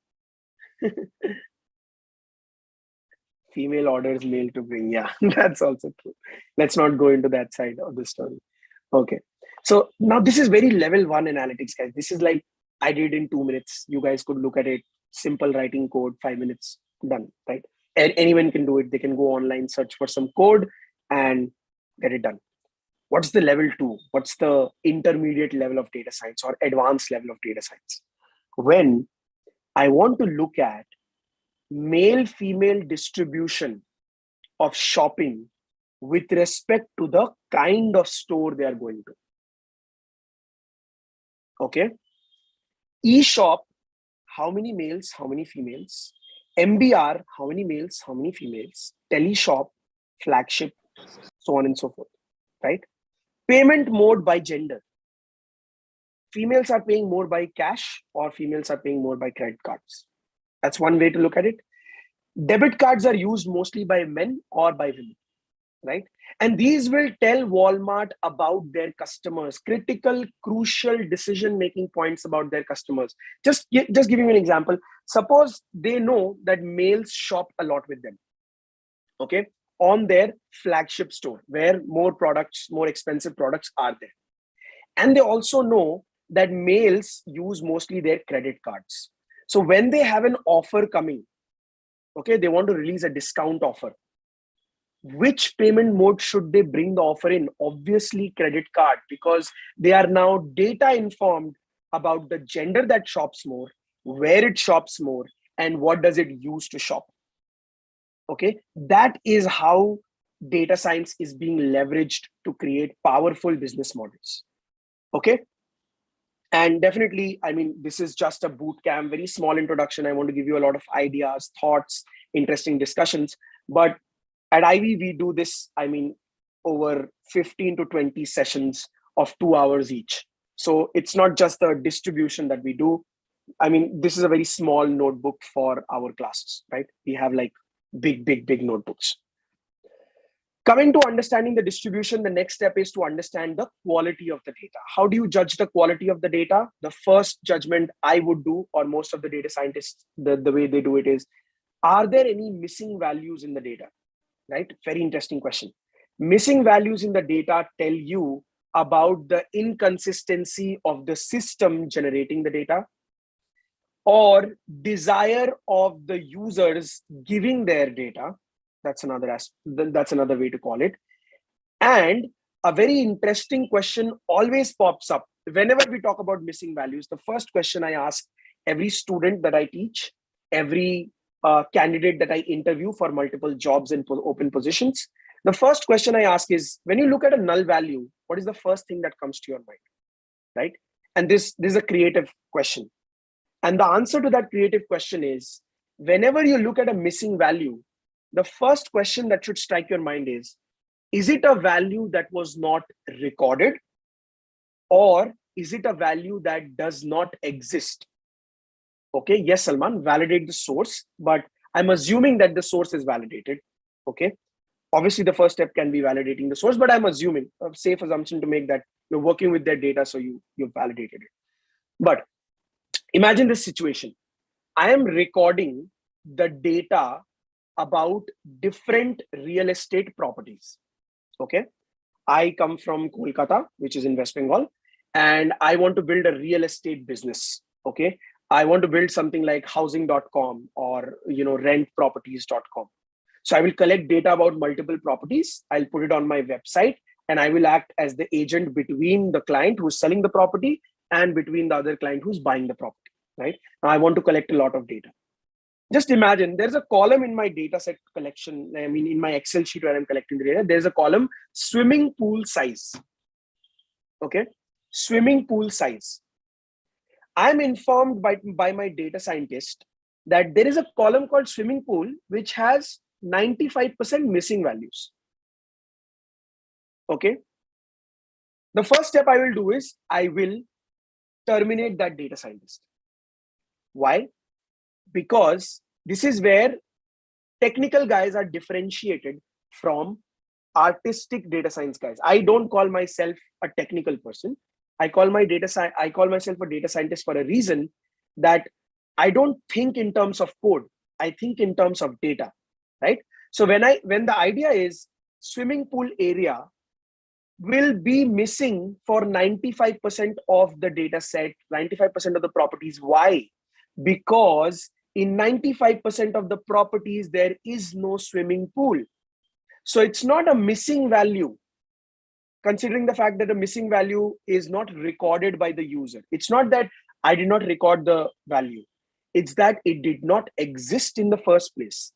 Female orders male to bring. Yeah, that's also true. Let's not go into that side of the story. Okay. So now this is very level one analytics, guys. This is like I did in 2 minutes. You guys could look at it. Simple writing code, 5 minutes, done, right? And anyone can do it. They can go online, search for some code and get it done. What's the level two? What's the intermediate level of data science or advanced level of data science? When I want to look at male-female distribution of shopping with respect to the kind of store they are going to. Okay. E-shop, how many males, how many females? MBR, how many males, how many females? Teleshop, flagship, so on and so forth, right? Payment mode by gender. Females are paying more by cash or females are paying more by credit cards. That's one way to look at it. Debit cards are used mostly by men or by women, right? And these will tell Walmart about their customers, critical, crucial decision-making points about their customers. Just giving you an example. Suppose they know that males shop a lot with them, okay, on their flagship store where more products, more expensive products are there. And they also know that males use mostly their credit cards. So when they have an offer coming, okay, they want to release a discount offer. Which payment mode should they bring the offer in? Obviously credit card, because they are now data informed about the gender that shops more, where it shops more, and what does it use to shop. Okay, that is how data science is being leveraged to create powerful business models. Okay. And definitely, I mean, this is just a boot camp, very small introduction. I want to give you a lot of ideas, thoughts, interesting discussions. But at Ivy, we do this, I mean, over 15 to 20 sessions of 2 hours each. So it's not just the distribution that we do. I mean, this is a very small notebook for our classes, right? We have like big notebooks. Coming to understanding the distribution, the next step is to understand the quality of the data. How do you judge the quality of the data? The first judgment I would do, or most of the data scientists, the way they do it is, are there any missing values in the data? Right? Very interesting question. Missing values in the data tell you about the inconsistency of the system generating the data, or desire of the users giving their data. That's another way to call it. And a very interesting question always pops up whenever we talk about missing values. The first question I ask every student that I teach, every candidate that I interview for multiple jobs and open positions, the first question I ask is, when you look at a null value, what is the first thing that comes to your mind, right? And this is a creative question. And the answer to that creative question is, whenever you look at a missing value, the first question that should strike your mind is it a value that was not recorded, or is it a value that does not exist? Okay, yes, Salman, validate the source, but I'm assuming that the source is validated. Okay, obviously the first step can be validating the source, but I'm assuming a safe assumption to make that you're working with their data, so you've validated it. But imagine this situation. I am recording the data about different real estate properties. Okay, I come from Kolkata, which is in West Bengal, and I want to build a real estate business. Okay, I want to build something like housing.com or rentproperties.com. So I will collect data about multiple properties. I'll put it on my website, and I will act as the agent between the client who's selling the property and between the other client who's buying the property. Right? Now I want to collect a lot of data. Just imagine there's a column in my data set collection. I mean, in my Excel sheet where I'm collecting the data, there's a column swimming pool size. Okay, swimming pool size. I'm informed by my data scientist that there is a column called swimming pool which has 95% missing values. Okay. The first step I will do is I will terminate that data scientist. Why? Because this is where technical guys are differentiated from artistic data science guys. I don't call myself a technical person. I call myself a data scientist for a reason, that I don't think in terms of code. I think in terms of data, right? So when the idea is swimming pool area will be missing for 95% of the data set, 95% of the properties. Why? Because in 95% of the properties, there is no swimming pool. So it's not a missing value, considering the fact that a missing value is not recorded by the user. It's not that I did not record the value. It's that it did not exist in the first place,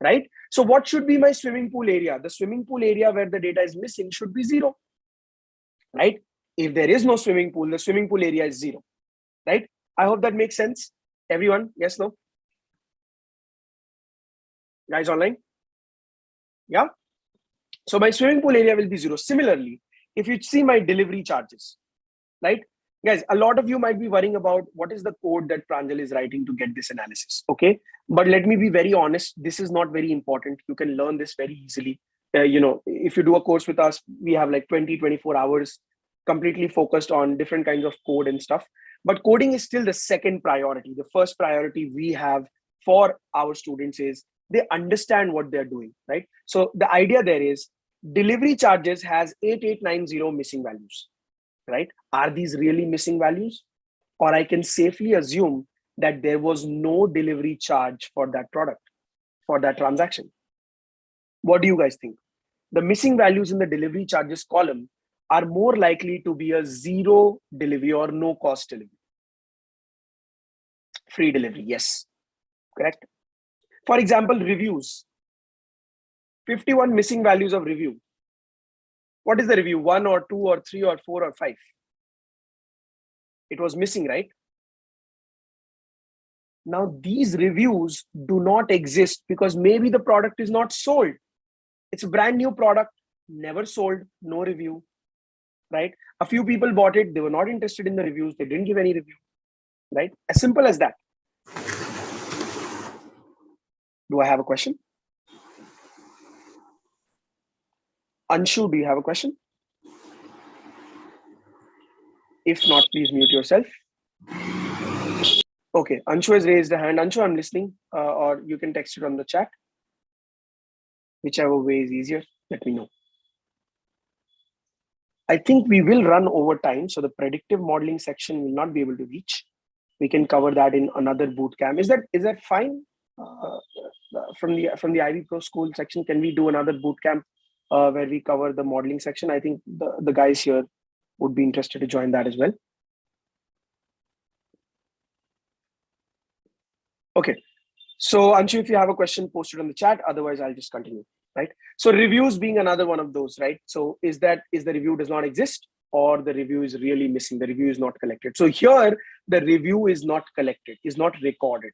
right? So what should be my swimming pool area? The swimming pool area where the data is missing should be 0, right? If there is no swimming pool, the swimming pool area is 0, right? I hope that makes sense. Everyone, yes, no? Guys online? Yeah? So my swimming pool area will be 0. Similarly, if you see my delivery charges, right? Guys, a lot of you might be worrying about what is the code that Pranjal is writing to get this analysis, okay? But let me be very honest, this is not very important. You can learn this very easily. If you do a course with us, we have like 20, 24 hours completely focused on different kinds of code and stuff. But coding is still the second priority. The first priority we have for our students is they understand what they're doing, right? So the idea there is delivery charges has 8890 missing values, right? Are these really missing values? Or I can safely assume that there was no delivery charge for that product, for that transaction. What do you guys think? The missing values in the delivery charges column are more likely to be a 0 delivery or no cost delivery. Free delivery, yes, correct. For example, reviews. 51 missing values of review. What is the review? 1 or 2 or 3 or 4 or 5? It was missing, right? Now, these reviews do not exist because maybe the product is not sold. It's a brand new product, never sold, no review, right? A few people bought it. They were not interested in the reviews. They didn't give any review, right? As simple as that. Do I have a question? Anshu, do you have a question? If not, please mute yourself. Okay, Anshu has raised a hand. Anshu, I'm listening, or you can text it on the chat. Whichever way is easier, let me know. I think we will run over time, so the predictive modeling section will not be able to reach. We can cover that in another bootcamp. Is that fine? From the Ivy Pro School section, can we do another bootcamp where we cover the modeling section? I think the guys here would be interested to join that as well. Okay, so Anshu, if you have a question, post it on the chat. Otherwise, I'll just continue, right? So reviews being another one of those, right? So is the review does not exist, or the review is really missing? The review is not collected. So here, the review is not collected, is not recorded,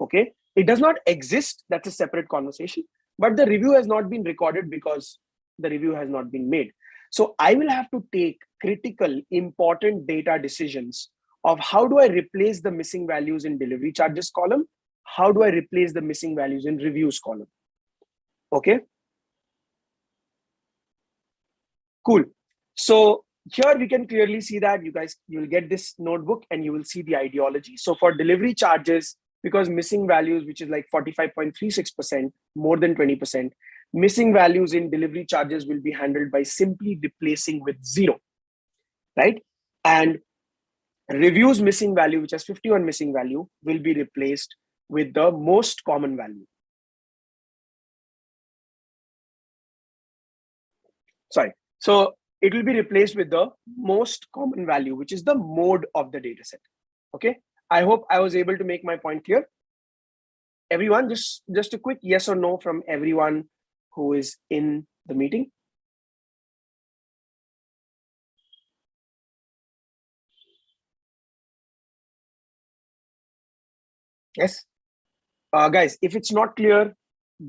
okay? It does not exist. That's a separate conversation. But the review has not been recorded because the review has not been made. So I will have to take critical, important data decisions of how do I replace the missing values in delivery charges column? How do I replace the missing values in reviews column? Okay. Cool. So here we can clearly see that you'll get this notebook and you will see the ideology. So for delivery charges, because missing values, which is like 45.36%, more than 20%, missing values in delivery charges will be handled by simply replacing with 0, right? And reviews missing value, which has 51 missing value, will be replaced with the most common value. Sorry. So it will be replaced with the most common value, which is the mode of the data set. Okay. I hope I was able to make my point clear. Everyone, just a quick yes or no from everyone who is in the meeting. Yes. Guys, if it's not clear,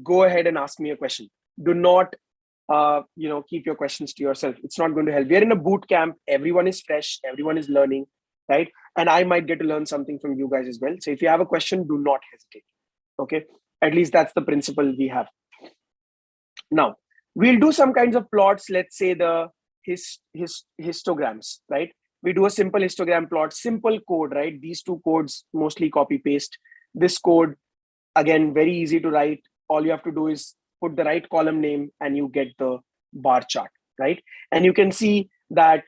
go ahead and ask me a question. Do not keep your questions to yourself. It's not going to help. We are in a boot camp. Everyone is fresh. Everyone is learning, right? And I might get to learn something from you guys as well. So if you have a question, do not hesitate. Okay. At least that's the principle we have. Now, we'll do some kinds of plots. Let's say the histograms, right? We do a simple histogram plot, simple code, right? These two codes, mostly copy paste. This code, again, very easy to write. All you have to do is put the right column name, and you get the bar chart, right? And you can see that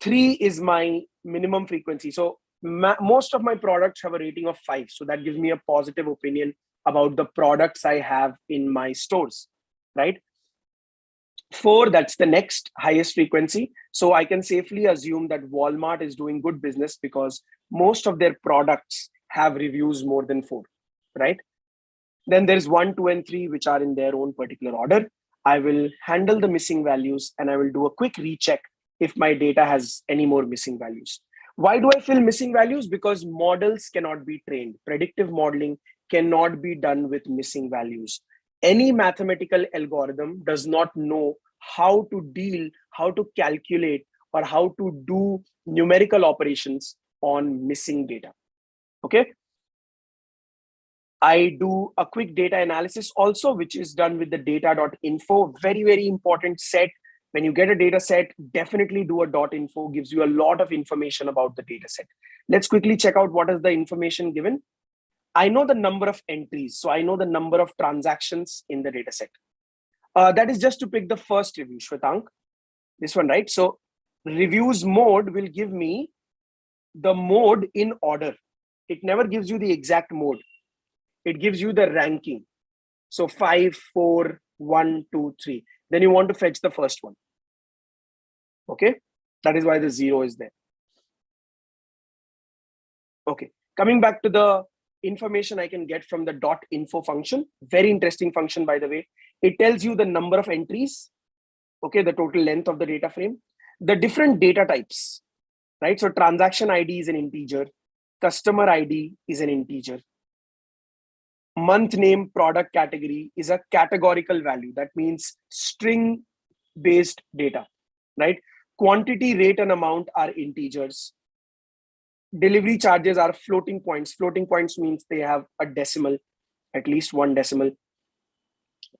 3 is my minimum frequency. So most of my products have a rating of 5. So that gives me a positive opinion about the products I have in my stores, right? 4, that's the next highest frequency. So I can safely assume that Walmart is doing good business because most of their products have reviews more than 4, right? Then there's 1, 2, and 3, which are in their own particular order. I will handle the missing values and I will do a quick recheck if my data has any more missing values. Why do I fill missing values? Because models cannot be trained. Predictive modeling cannot be done with missing values. Any mathematical algorithm does not know how to deal, how to calculate, or how to do numerical operations on missing data. Okay. I do a quick data analysis also, which is done with the data.info. Very, very important set. When you get a data set, definitely do a .info, gives you a lot of information about the data set. Let's quickly check out what is the information given. I know the number of entries. So I know the number of transactions in the data set. That is just to pick the first review, Shwetank. This one, right? So reviews mode will give me the mode in order. It never gives you the exact mode. It gives you the ranking. So 5, 4, 1, 2, 3. Then you want to fetch the first one. Okay. That is why the 0 is there. Okay. Coming back to the information I can get from the .info function. Very interesting function, by the way. It tells you the number of entries. Okay. The total length of the data frame. The different data types, right? So transaction ID is an integer. Customer ID is an integer. Month name, product category is a categorical value. That means string based data, right? Quantity, rate, and amount are integers. Delivery charges are floating points. Floating points means they have a decimal, at least one decimal.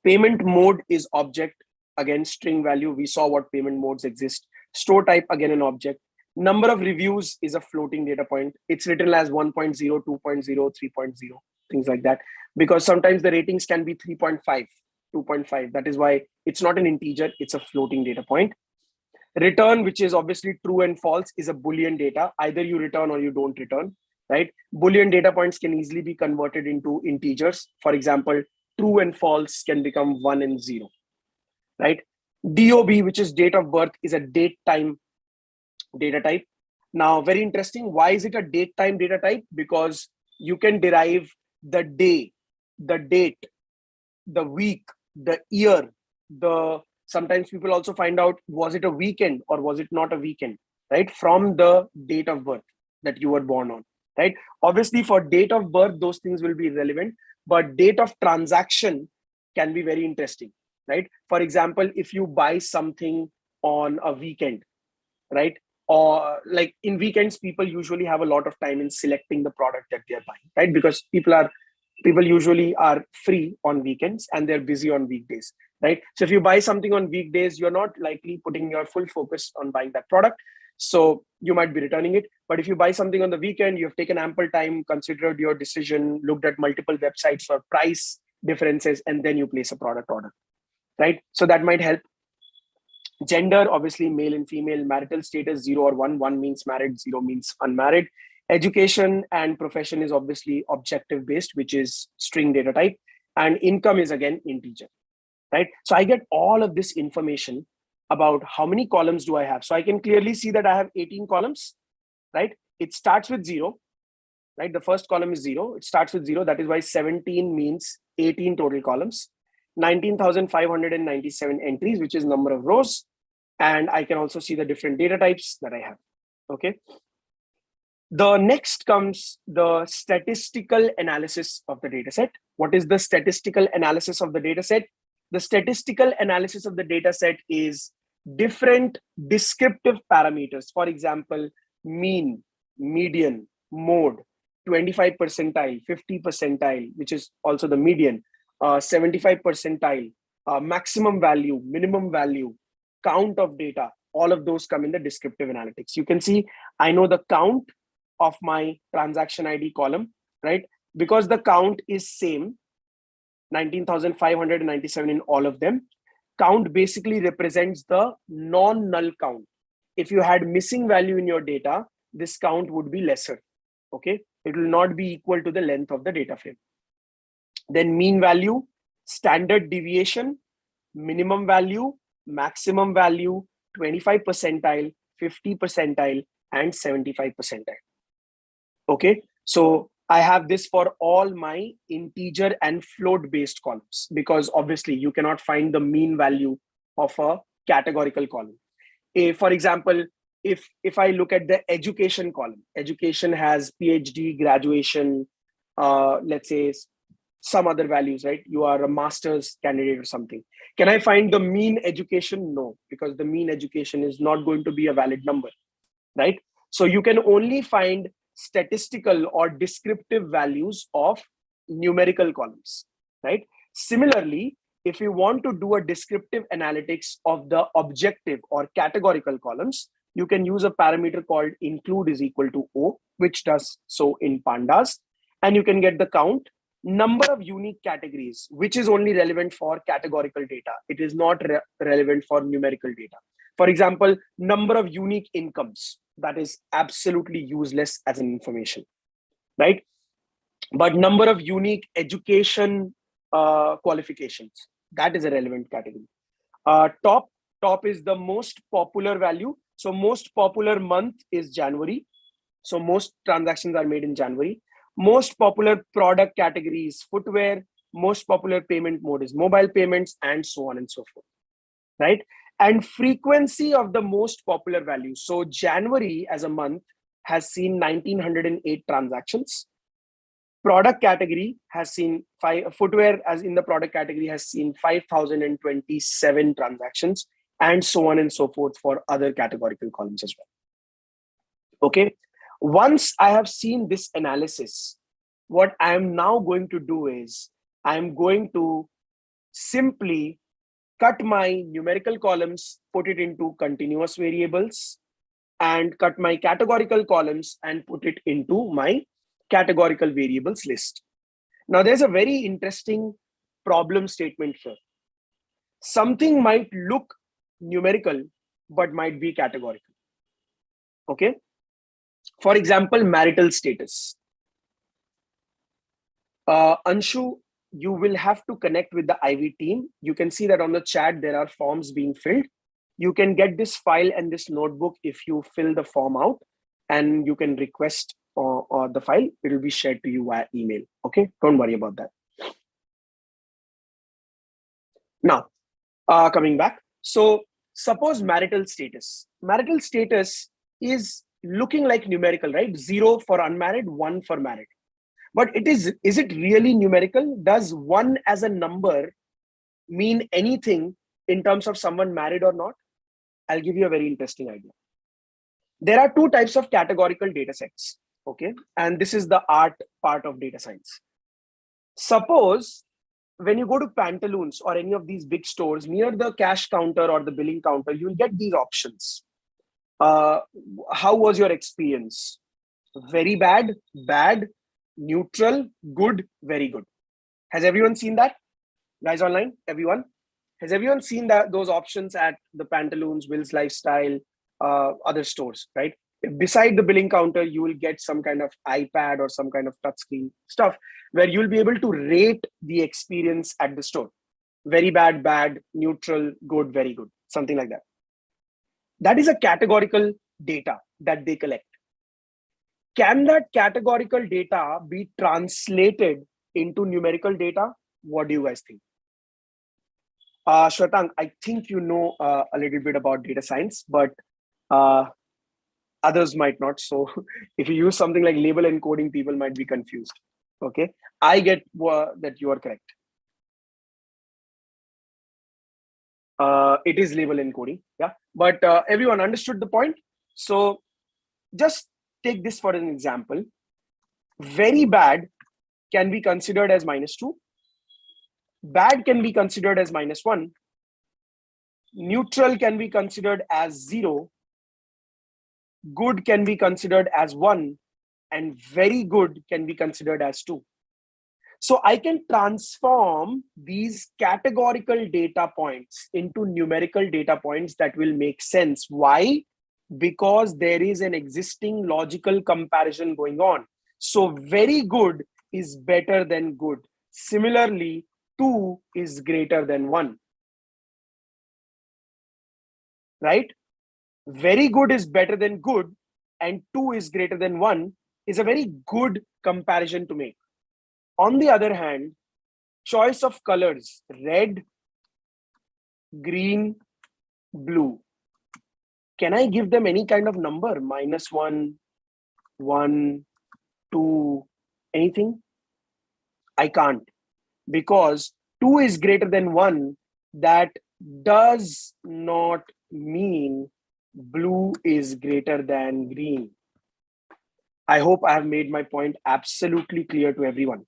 Payment mode is object, again, string value. We saw what payment modes exist. Store type, again, an object. Number of reviews is a floating data point. It's written as 1.0, 2.0, 3.0, things like that. Because sometimes the ratings can be 3.5, 2.5. That is why it's not an integer, it's a floating data point. Return, which is obviously true and false, is a Boolean data. Either you return or you don't return, right? Boolean data points can easily be converted into integers. For example, true and false can become 1 and 0, right? DOB, which is date of birth, is a date time data type. Now, very interesting. Why is it a date time data type? Because you can derive the day, the date, the week, the year, sometimes people also find out, was it a weekend or was it not a weekend, right? From the date of birth that you were born on, right? Obviously for date of birth, those things will be relevant, but date of transaction can be very interesting, right? For example, if you buy something on a weekend, right? Or like in weekends, people usually have a lot of time in selecting the product that they're buying, right? Because people usually are free on weekends and they're busy on weekdays, right? So if you buy something on weekdays, you're not likely putting your full focus on buying that product. So you might be returning it. But if you buy something on the weekend, you've taken ample time, considered your decision, looked at multiple websites for price differences, and then you place a product order, right? So that might help. Gender, obviously male and female. Marital status, 0 or 1. 1 means married, 0 means unmarried. Education and profession is obviously objective based, which is string data type. And income is again integer, right? So I get all of this information about how many columns do I have. So I can clearly see that I have 18 columns, right? It starts with 0, right? The first column is 0. It starts with 0. That is why 17 means 18 total columns. 19,597 entries, which is number of rows. And I can also see the different data types that I have. Okay. The next comes the statistical analysis of the data set. What is the statistical analysis of the data set? The statistical analysis of the data set is different descriptive parameters. For example, mean, median, mode, 25 percentile, 50 percentile, which is also the median, 75 percentile, maximum value, minimum value, count of data. All of those come in the descriptive analytics. You can see I know the count of my transaction ID column, right? Because the count is same, 19,597 in all of them. Count basically represents the non-null count. If you had missing value in your data, this count would be lesser. Okay, it will not be equal to the length of the data frame. Then mean value, standard deviation, minimum value, maximum value, 25 percentile, 50 percentile, and 75 percentile. Okay, so I have this for all my integer and float based columns, because obviously you cannot find the mean value of a categorical column. For example, if I look at the education column, education has PhD, graduation, let's say some other values, right? You are a master's candidate or something. Can I find the mean education? No, because the mean education is not going to be a valid number, right? So you can only find statistical or descriptive values of numerical columns, right? Similarly, if you want to do a descriptive analytics of the objective or categorical columns, you can use a parameter called include is equal to O, which does so in pandas, and you can get the count, number of unique categories, which is only relevant for categorical data. It is not relevant for numerical data. For example, number of unique incomes, that is absolutely useless as an information, right? But number of unique education qualifications, that is a relevant category. Top is the most popular value. So most popular month is January. So most transactions are made in January. Most popular product categories, footwear. Most popular payment mode is mobile payments, and so on and so forth, right? And frequency of the most popular value. So January as a month has seen 1908 transactions. Product category has seen footwear as in the product category has seen 5,027 transactions, and so on and so forth for other categorical columns as well. Okay. Once I have seen this analysis, what I am now going to do is I'm going to simply cut my numerical columns, put it into continuous variables, and cut my categorical columns and put it into my categorical variables list. Now, there's a very interesting problem statement here. Something might look numerical, but might be categorical. Okay. For example, marital status. Anshu, you will have to connect with the Ivy team. You can see that on the chat, there are forms being filled. You can get this file and this notebook if you fill the form out, and you can request the file. It will be shared to you via email. Okay, don't worry about that. Now, coming back. So suppose marital status. Marital status is looking like numerical, right? 0 for unmarried, 1 for married. But is it really numerical? Does 1 as a number mean anything in terms of someone married or not? I'll give you a very interesting idea. There are two types of categorical data sets. Okay, and this is the art part of data science. Suppose when you go to Pantaloons or any of these big stores, near the cash counter or the billing counter, you'll get these options. How was your experience? Very bad, bad, neutral, good, very good. Has everyone seen that? Guys online, everyone? Has everyone seen those options at the Pantaloons, Will's Lifestyle, other stores, right? Beside the billing counter, you will get some kind of iPad or some kind of touchscreen stuff where you'll be able to rate the experience at the store. Very bad, bad, neutral, good, very good, something like that. That is a categorical data that they collect. Can that categorical data be translated into numerical data? What do you guys think? Shwetank, I think you know a little bit about data science, but others might not. So if you use something like label encoding, people might be confused. Okay, I get that you are correct. It is label encoding, yeah. But everyone understood the point. So just take this for an example. Very bad can be considered as -2. Bad can be considered as -1. Neutral can be considered as 0. Good can be considered as 1. And very good can be considered as 2. So I can transform these categorical data points into numerical data points that will make sense. Why? Because there is an existing logical comparison going on. So very good is better than good. Similarly, 2 is greater than 1. Right? Very good is better than good, and 2 is greater than 1 is a very good comparison to make. On the other hand, choice of colors, red, green, blue. Can I give them any kind of number? -1, 1, 2, anything? I can't, because 2 is greater than 1. That does not mean blue is greater than green. I hope I have made my point absolutely clear to everyone.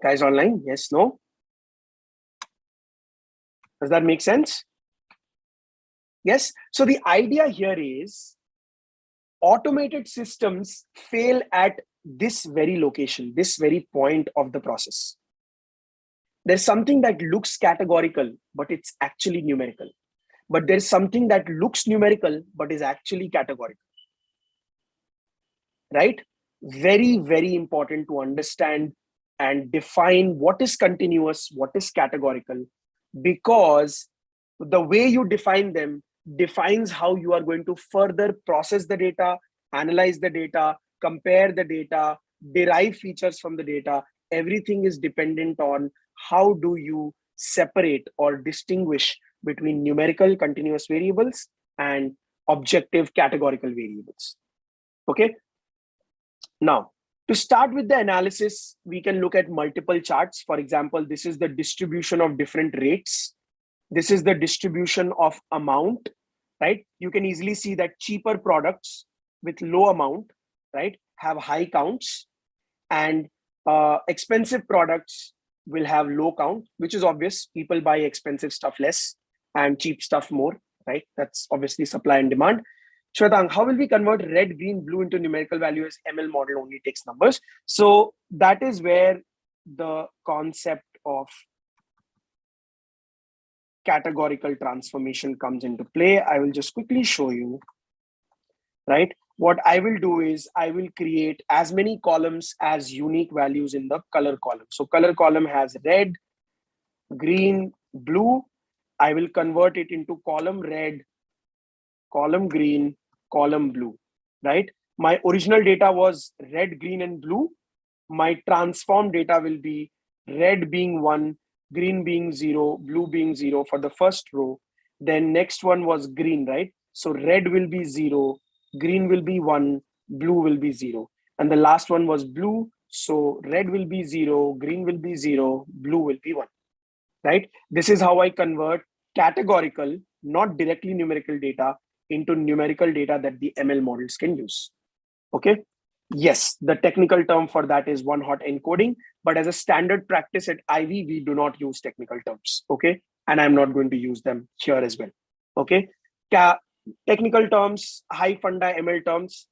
Guys online? Yes, no? Does that make sense? Yes. So the idea here is automated systems fail at this very location, this very point of the process. There's something that looks categorical, but it's actually numerical. But there's something that looks numerical, but is actually categorical. Right? Very, very important to understand and define what is continuous, what is categorical, because the way you define them defines how you are going to further process the data, analyze the data, compare the data, derive features from the data. Everything is dependent on how do you separate or distinguish between numerical continuous variables and objective categorical variables. Okay. Now, to start with the analysis, we can look at multiple charts. For example, this is the distribution of different rates. This is the distribution of amount, right? You can easily see that cheaper products with low amount, right, have high counts, and expensive products will have low count, which is obvious. People buy expensive stuff less and cheap stuff more, right? That's obviously supply and demand. Shwetang, how will we convert red, green, blue into numerical values? ML model only takes numbers. So that is where the concept of categorical transformation comes into play. I will just quickly show you, right? What I will do is I will create as many columns as unique values in the color column. So color column has red, green, blue. I will convert it into column red, column green, column blue, right? My original data was red, green, and blue. My transform data will be red being 1, green being 0, blue being 0 for the first row. Then next one was green, right? So red will be 0, green will be 1, blue will be 0. And the last one was blue. So red will be 0, green will be 0, blue will be 1, right? This is how I convert categorical, not directly numerical data into numerical data that the ML models can use. Okay. Yes, the technical term for that is one-hot encoding, but as a standard practice at Ivy, we do not use technical terms. Okay. And I'm not going to use them here as well. Okay. Technical terms, high funda ML terms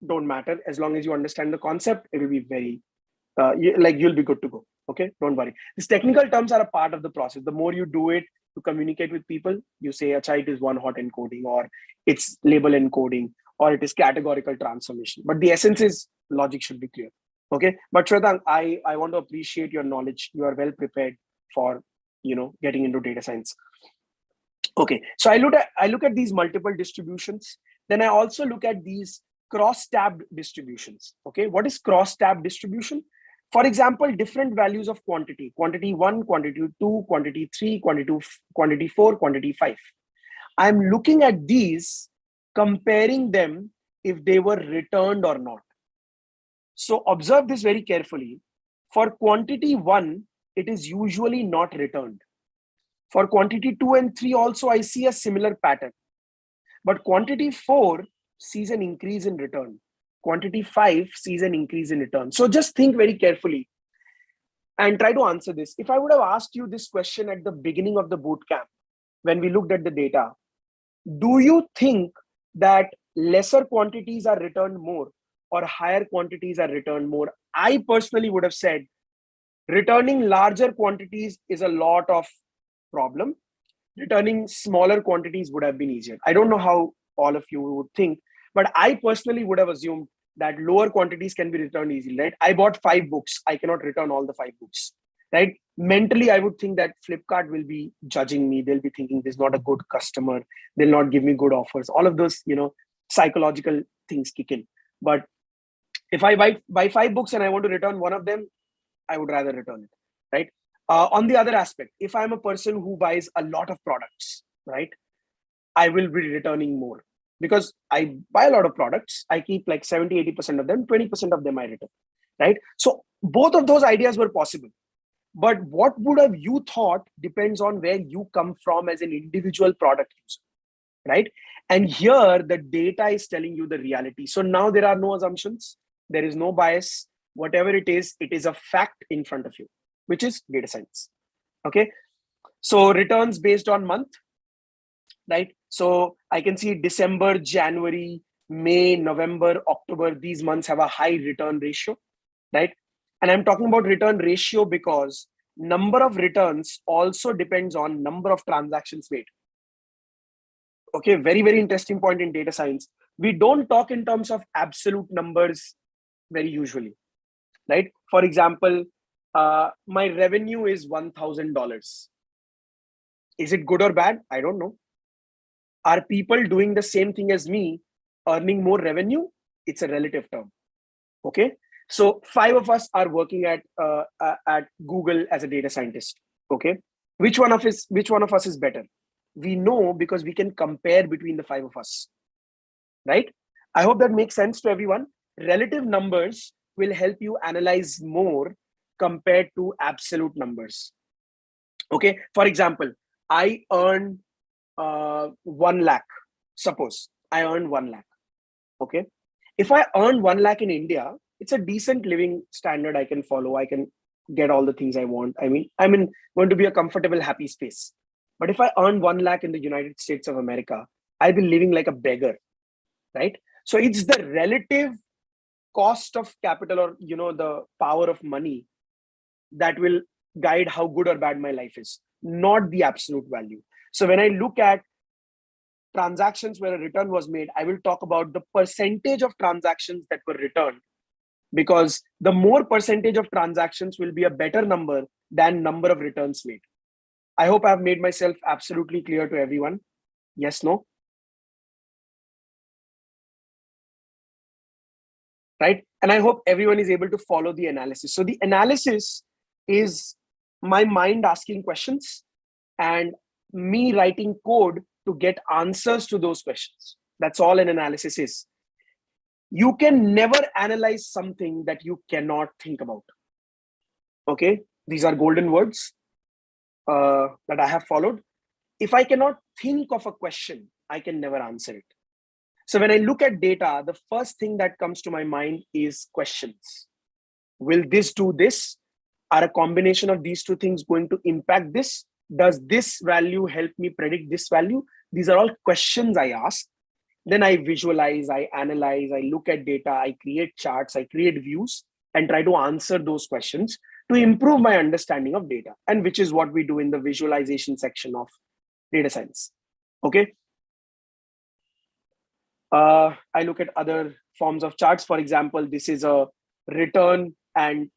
don't matter. As long as you understand the concept, it will be very, you'll be good to go. Okay. Don't worry. These technical terms are a part of the process. The more you do it to communicate with people, you say, acha, it is one-hot encoding, or it's label encoding, or it is categorical transformation. But the essence is logic should be clear. Okay. But Shwetang, I want to appreciate your knowledge. You are well prepared for, getting into data science. Okay. So I look at these multiple distributions. Then I also look at these cross-tabbed distributions. Okay. What is cross-tabbed distribution? For example, different values of quantity 1, quantity 2, quantity 3, quantity 4, quantity 5. I'm looking at these, comparing them if they were returned or not. So observe this very carefully. For quantity 1, it is usually not returned. For quantity 2 and 3 also, I see a similar pattern. But quantity 4 sees an increase in return. Quantity 5 sees an increase in return. So just think very carefully and try to answer this. If I would have asked you this question at the beginning of the bootcamp, when we looked at the data, do you think that lesser quantities are returned more or higher quantities are returned more, I personally would have said returning larger quantities is a lot of problem. Returning smaller quantities would have been easier. I don't know how all of you would think, but I personally would have assumed that lower quantities can be returned easily, right? I bought 5 books. I cannot return all the 5 books, right? Mentally, I would think that Flipkart will be judging me. They'll be thinking this is not a good customer. They'll not give me good offers. All of those, psychological things kick in. But if I buy 5 books and I want to return one of them, I would rather return it, right? On the other aspect, if I'm a person who buys a lot of products, right, I will be returning more because I buy a lot of products. I keep like 70, 80% of them, 20% of them I return, right? So both of those ideas were possible. But what would have you thought depends on where you come from as an individual product user, right? And here the data is telling you the reality. So now there are no assumptions. There is no bias. Whatever it is a fact in front of you, which is data science. Okay. So returns based on month, right? So I can see December, January, May, November, October, these months have a high return ratio, right? And I'm talking about return ratio because number of returns also depends on number of transactions made. Okay, very, very interesting point in data science. We don't talk in terms of absolute numbers very usually, right? For example, my revenue is $1,000. Is it good or bad? I don't know. Are people doing the same thing as me, earning more revenue? It's a relative term. Okay. So 5 of us are working at Google as a data scientist. Okay. Which one of us is better? We know because we can compare between the 5 of us, right? I hope that makes sense to everyone. Relative numbers will help you analyze more compared to absolute numbers. Okay. For example, I earn 1 lakh. Suppose I earn 1 lakh. Okay. If I earn 1 lakh in India, it's a decent living standard I can follow. I can get all the things I want. I mean, I'm going to be a comfortable, happy space. But if I earn 1 lakh in the United States of America, I'll be living like a beggar, right? So it's the relative cost of capital or, the power of money that will guide how good or bad my life is, not the absolute value. So when I look at transactions where a return was made, I will talk about the percentage of transactions that were returned, because the more percentage of transactions will be a better number than number of returns made. I hope I've made myself absolutely clear to everyone. Yes, no? Right? And I hope everyone is able to follow the analysis. So the analysis is my mind asking questions and me writing code to get answers to those questions. That's all an analysis is. You can never analyze something that you cannot think about. Okay, these are golden words that I have followed. If I cannot think of a question, I can never answer it. So when I look at data, the first thing that comes to my mind is questions. Will this do this? Are a combination of these two things going to impact this? Does this value help me predict this value? These are all questions I ask. Then I visualize, I analyze, I look at data, I create charts, I create views, and try to answer those questions to improve my understanding of data, and which is what we do in the visualization section of data science. Okay. I look at other forms of charts. For example, this is a return and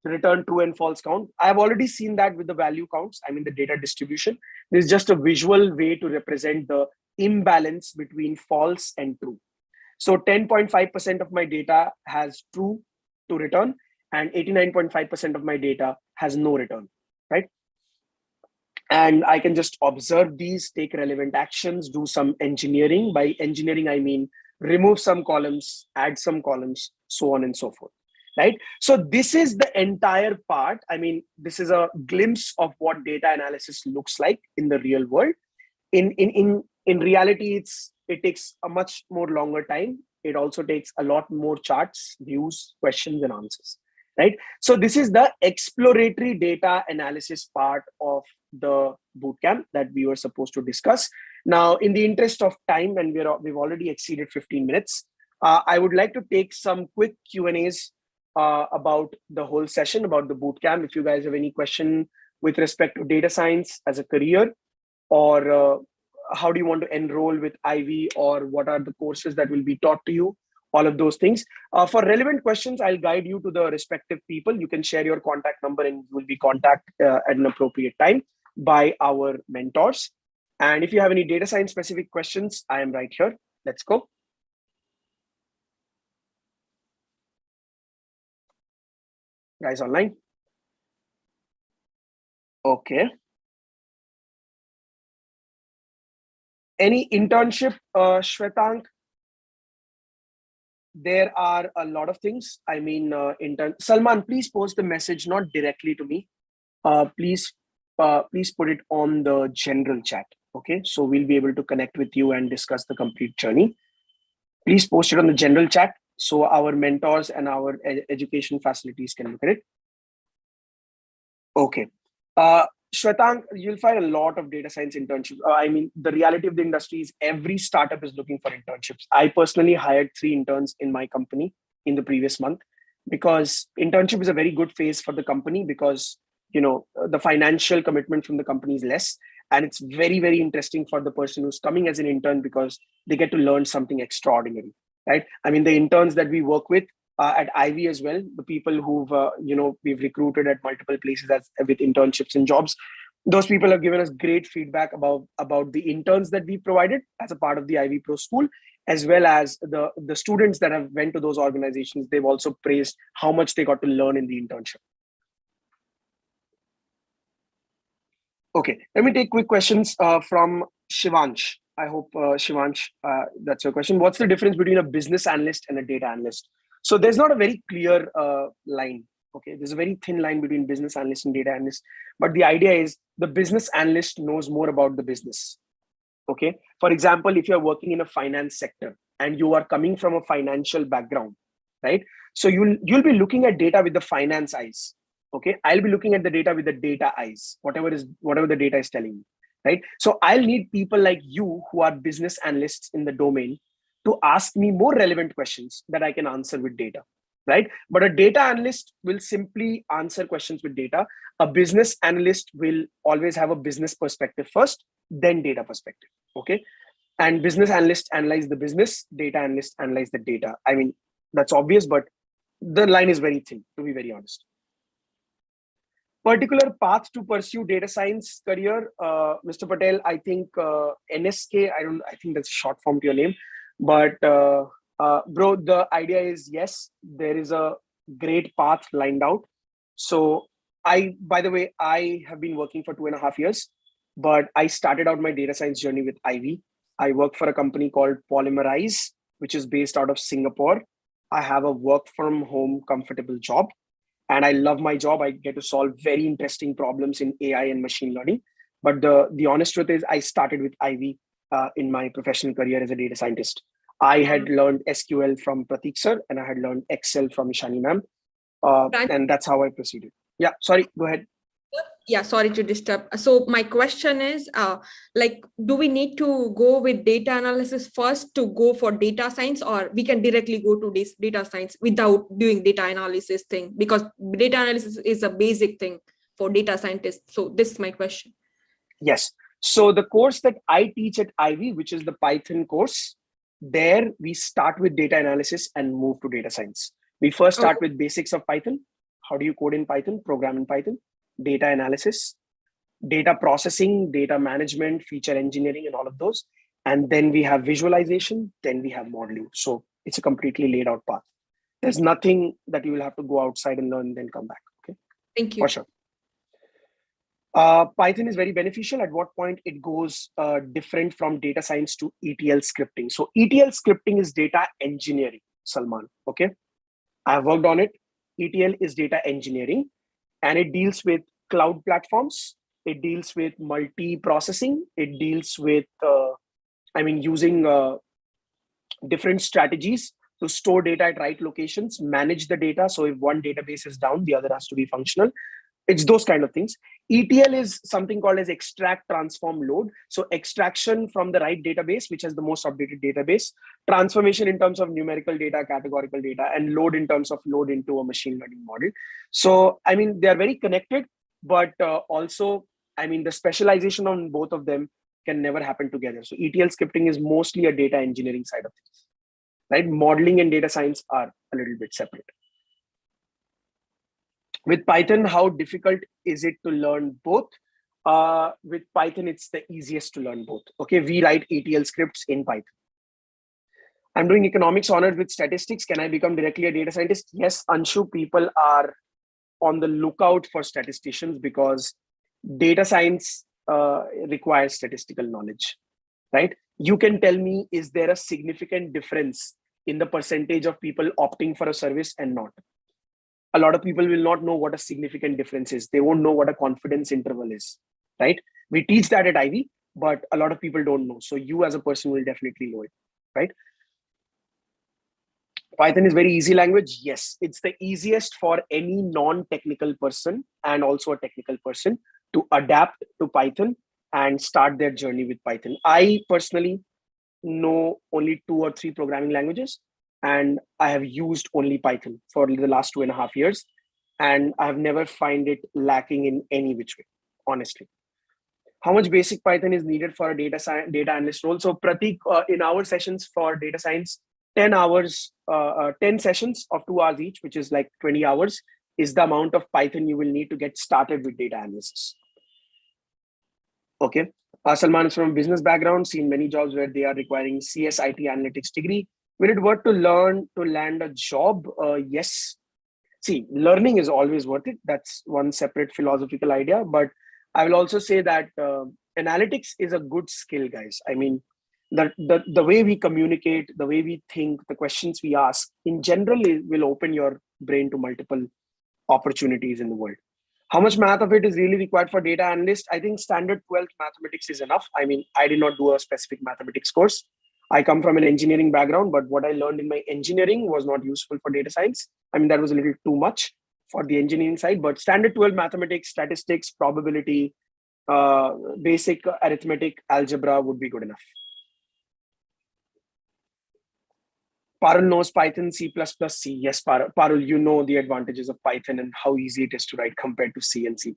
return true and false count. I have already seen that with the value counts. I mean, the data distribution. This is just a visual way to represent the imbalance between false and true. So 10.5% of my data has true to return, and 89.5% of my data has no return, right? And I can just observe these, take relevant actions, do some engineering. By engineering, I mean remove some columns, add some columns, so on and so forth, right? So this is the entire part. I mean, this is a glimpse of what data analysis looks like in the real world. In reality, it takes a much more longer time. It also takes a lot more charts, views, questions, and answers. right? So this is the exploratory data analysis part of the bootcamp that we were supposed to discuss. Now, in the interest of time, and we've already exceeded 15 minutes, I would like to take some quick Q&As about the whole session, about the bootcamp. If you guys have any question with respect to data science as a career, or how do you want to enroll with Ivy, or what are the courses that will be taught to you, all of those things. For relevant questions, I'll guide you to the respective people. You can share your contact number and you will be contacted at an appropriate time by our mentors. And if you have any data science specific questions, I am right here. Let's go. Guys online? Okay. Any internship, Shwetank? There are a lot of things. I mean, Salman, please post the message, not directly to me. Please put it on the general chat. Okay, so we'll be able to connect with you and discuss the complete journey. Please post it on the general chat so our mentors and our education facilities can look at it. Okay. Shwetank, you'll find a lot of data science internships. I mean, the reality of the industry is every startup is looking for internships. I personally hired 3 interns in my company in the previous month, because internship is a very good phase for the company, because the financial commitment from the company is less, and it's very, very interesting for the person who's coming as an intern, because they get to learn something extraordinary, right? I mean, the interns that we work with at Ivy as well, the people who've we've recruited at multiple places with internships and jobs, those people have given us great feedback about the interns that we provided as a part of the Ivy Pro School, as well as the students that have went to those organizations. They've also praised how much they got to learn in the internship. Okay, let me take quick questions from Shivansh. I hope, Shivansh, that's your question. What's the difference between a business analyst and a data analyst? So there's not a very clear line. Okay, there's a very thin line between business analyst and data analyst. But the idea is the business analyst knows more about the business. Okay, for example, if you're working in a finance sector and you are coming from a financial background, right? So you'll be looking at data with the finance eyes. Okay, I'll be looking at the data with the data eyes, whatever the data is telling me, right? So I'll need people like you who are business analysts in the domain to ask me more relevant questions that I can answer with data, right? But a data analyst will simply answer questions with data. A business analyst will always have a business perspective first, then data perspective, okay? And business analysts analyze the business, data analysts analyze the data. I mean, that's obvious, but the line is very thin, to be very honest. Particular path to pursue data science career, Mr. Patel, I think NSK, I think that's short form to your name, but bro, the idea is, yes, there is a great path lined out. So by the way, I have been working for 2.5 years, but I started out my data science journey with Ivy. I work for a company called Polymerize, which is based out of Singapore. I have a work from home comfortable job, and I love my job. I get to solve very interesting problems in AI and machine learning. But the honest truth is, I started with Ivy in my professional career as a data scientist. I had learned SQL from Pratik sir, and I had learned Excel from Ishani ma'am. And that's how I proceeded. Yeah, sorry, go ahead. Yeah, sorry to disturb. So my question is, do we need to go with data analysis first to go for data science, or we can directly go to this data science without doing data analysis thing? Because data analysis is a basic thing for data scientists. So this is my question. Yes. So the course that I teach at Ivy, which is the Python course, there we start with data analysis and move to data science. We first start with basics of Python. How do you code in Python, program in Python? Data analysis, data processing, data management, feature engineering, and all of those. And then we have visualization, then we have modeling. So it's a completely laid out path. There's nothing that you will have to go outside and learn, then come back. Okay. Thank you. For sure. Python is very beneficial. At what point it goes different from data science to ETL scripting. So ETL scripting is data engineering, Salman. Okay. I've worked on it. ETL is data engineering. And it deals with cloud platforms. It deals with multi-processing. It deals with, using different strategies. to store data at right locations, manage the data. So if one database is down, the other has to be functional. It's those kind of things. ETL is something called as extract, transform, load. So extraction from the right database, which has the most updated database, transformation in terms of numerical data, categorical data, and load in terms of load into a machine learning model. So, I mean, they are very connected, but also, I mean, the specialization on both of them can never happen together. So ETL scripting is mostly a data engineering side of things, right? Modeling and data science are a little bit separate. With Python, how difficult is it to learn both? With Python, it's the easiest to learn both. Okay, we write ETL scripts in Python. I'm doing economics honors with statistics. Can I become directly a data scientist? Yes, Anshu, people are on the lookout for statisticians because data science requires statistical knowledge, right? You can tell me, is there a significant difference in the percentage of people opting for a service and not? A lot of people will not know what a significant difference is. They won't know what a confidence interval is, right? We teach that at Ivy, but a lot of people don't know. So you as a person will definitely know it, right? Python is very easy language. Yes, it's the easiest for any non-technical person and also a technical person to adapt to Python and start their journey with Python. I personally know only 2 or 3 programming languages, and I have used only Python for the last 2.5 years. And I have never find it lacking in any which way, honestly. How much basic Python is needed for a data analyst role? So Pratik, in our sessions for data science, 10 hours, 10 sessions of 2 hours each, which is like 20 hours, is the amount of Python you will need to get started with data analysis. Okay. Salman is from a business background, seen many jobs where they are requiring CSIT analytics degree. Will it worth to learn to land a job? Yes. See, learning is always worth it. That's one separate philosophical idea. But I will also say that analytics is a good skill, guys. I mean, the way we communicate, the way we think, the questions we ask, in general, it will open your brain to multiple opportunities in the world. How much math of it is really required for data analyst? I think standard 12th mathematics is enough. I mean, I did not do a specific mathematics course. I come from an engineering background, but what I learned in my engineering was not useful for data science. I mean, that was a little too much for the engineering side, but standard 12 mathematics, statistics, probability, basic arithmetic, algebra would be good enough. Parul knows Python, C++, C. Yes, Parul, you know the advantages of Python and how easy it is to write compared to C and C++.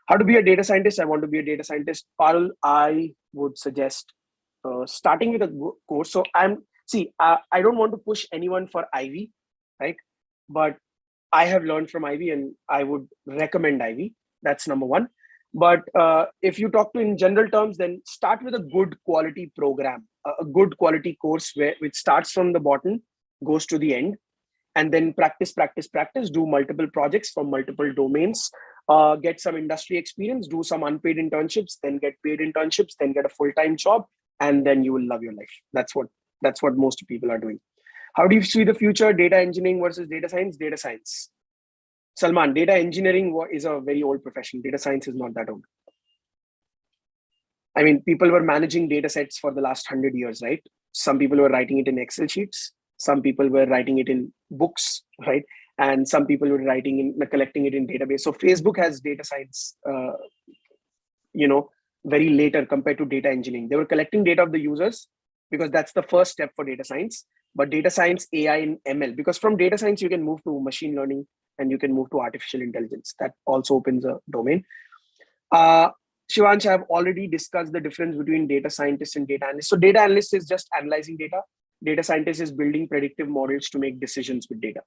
How to be a data scientist? I want to be a data scientist. Parul, I would suggest starting with a course. So I don't want to push anyone for Ivy, right? But I have learned from Ivy and I would recommend Ivy. That's number one. But if you talk to in general terms, then start with a good quality program, a good quality course which starts from the bottom, goes to the end, and then practice, do multiple projects from multiple domains, get some industry experience, do some unpaid internships, then get paid internships, then get a full-time job, and then you will love your life. That's what most people are doing. How do you see the future? Data engineering versus data science? Data science. Salman, data engineering is a very old profession. Data science is not that old. I mean, people were managing data sets for the last 100 years, right? Some people were writing it in Excel sheets. Some people were writing it in books, right? And some people were collecting it in database. So Facebook has data science, very later compared to data engineering. They were collecting data of the users because that's the first step for data science. But data science, AI, and ML, because from data science, you can move to machine learning and you can move to artificial intelligence. That also opens a domain. Shivansh, I've already discussed the difference between data scientist and data analyst. So data analyst is just analyzing data. Data scientist is building predictive models to make decisions with data.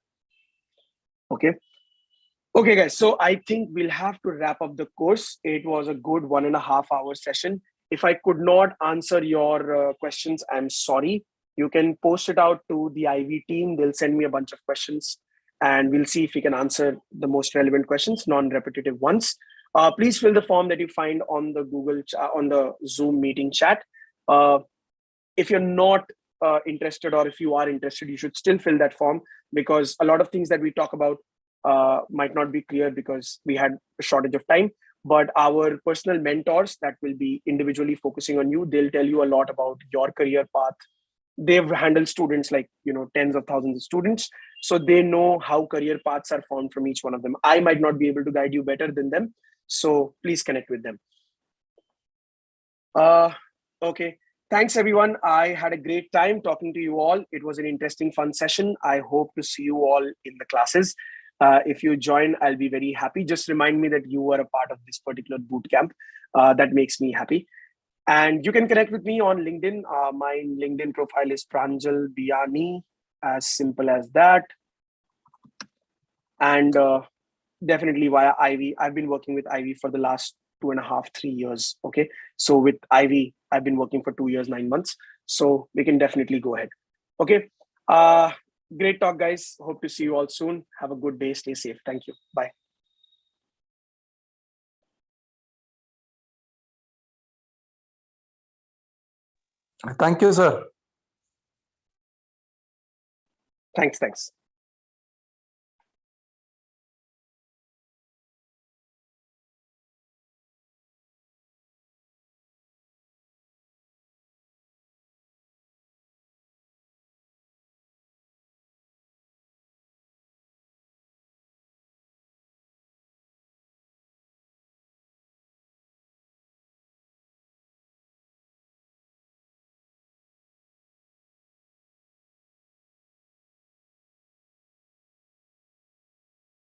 Okay. Okay, guys. So I think we'll have to wrap up the course. It was a good 1.5 hour session. If I could not answer your questions, I'm sorry. You can post it out to the Ivy team. They'll send me a bunch of questions and we'll see if we can answer the most relevant questions, non-repetitive ones. Please fill the form that you find on the on the Zoom meeting chat. If you're not interested, or if you are interested, you should still fill that form, because a lot of things that we talk about might not be clear because we had a shortage of time. But our personal mentors that will be individually focusing on you, they'll tell you a lot about your career path, they've handled students like, tens of thousands of students. So they know how career paths are formed from each one of them. I might not be able to guide you better than them. So please connect with them. Okay. Thanks, everyone. I had a great time talking to you all. It was an interesting, fun session. I hope to see you all in the classes. If you join, I'll be very happy. Just remind me that you were a part of this particular bootcamp. That makes me happy. And you can connect with me on LinkedIn. My LinkedIn profile is Pranjal Biani, as simple as that. And definitely via Ivy. I've been working with Ivy for the last 2.5, 3 years. Okay. So with Ivy, I've been working for 2 years, 9 months. So we can definitely go ahead. Okay. Great talk, guys. Hope to see you all soon. Have a good day. Stay safe. Thank you. Bye. Thank you, sir. Thanks.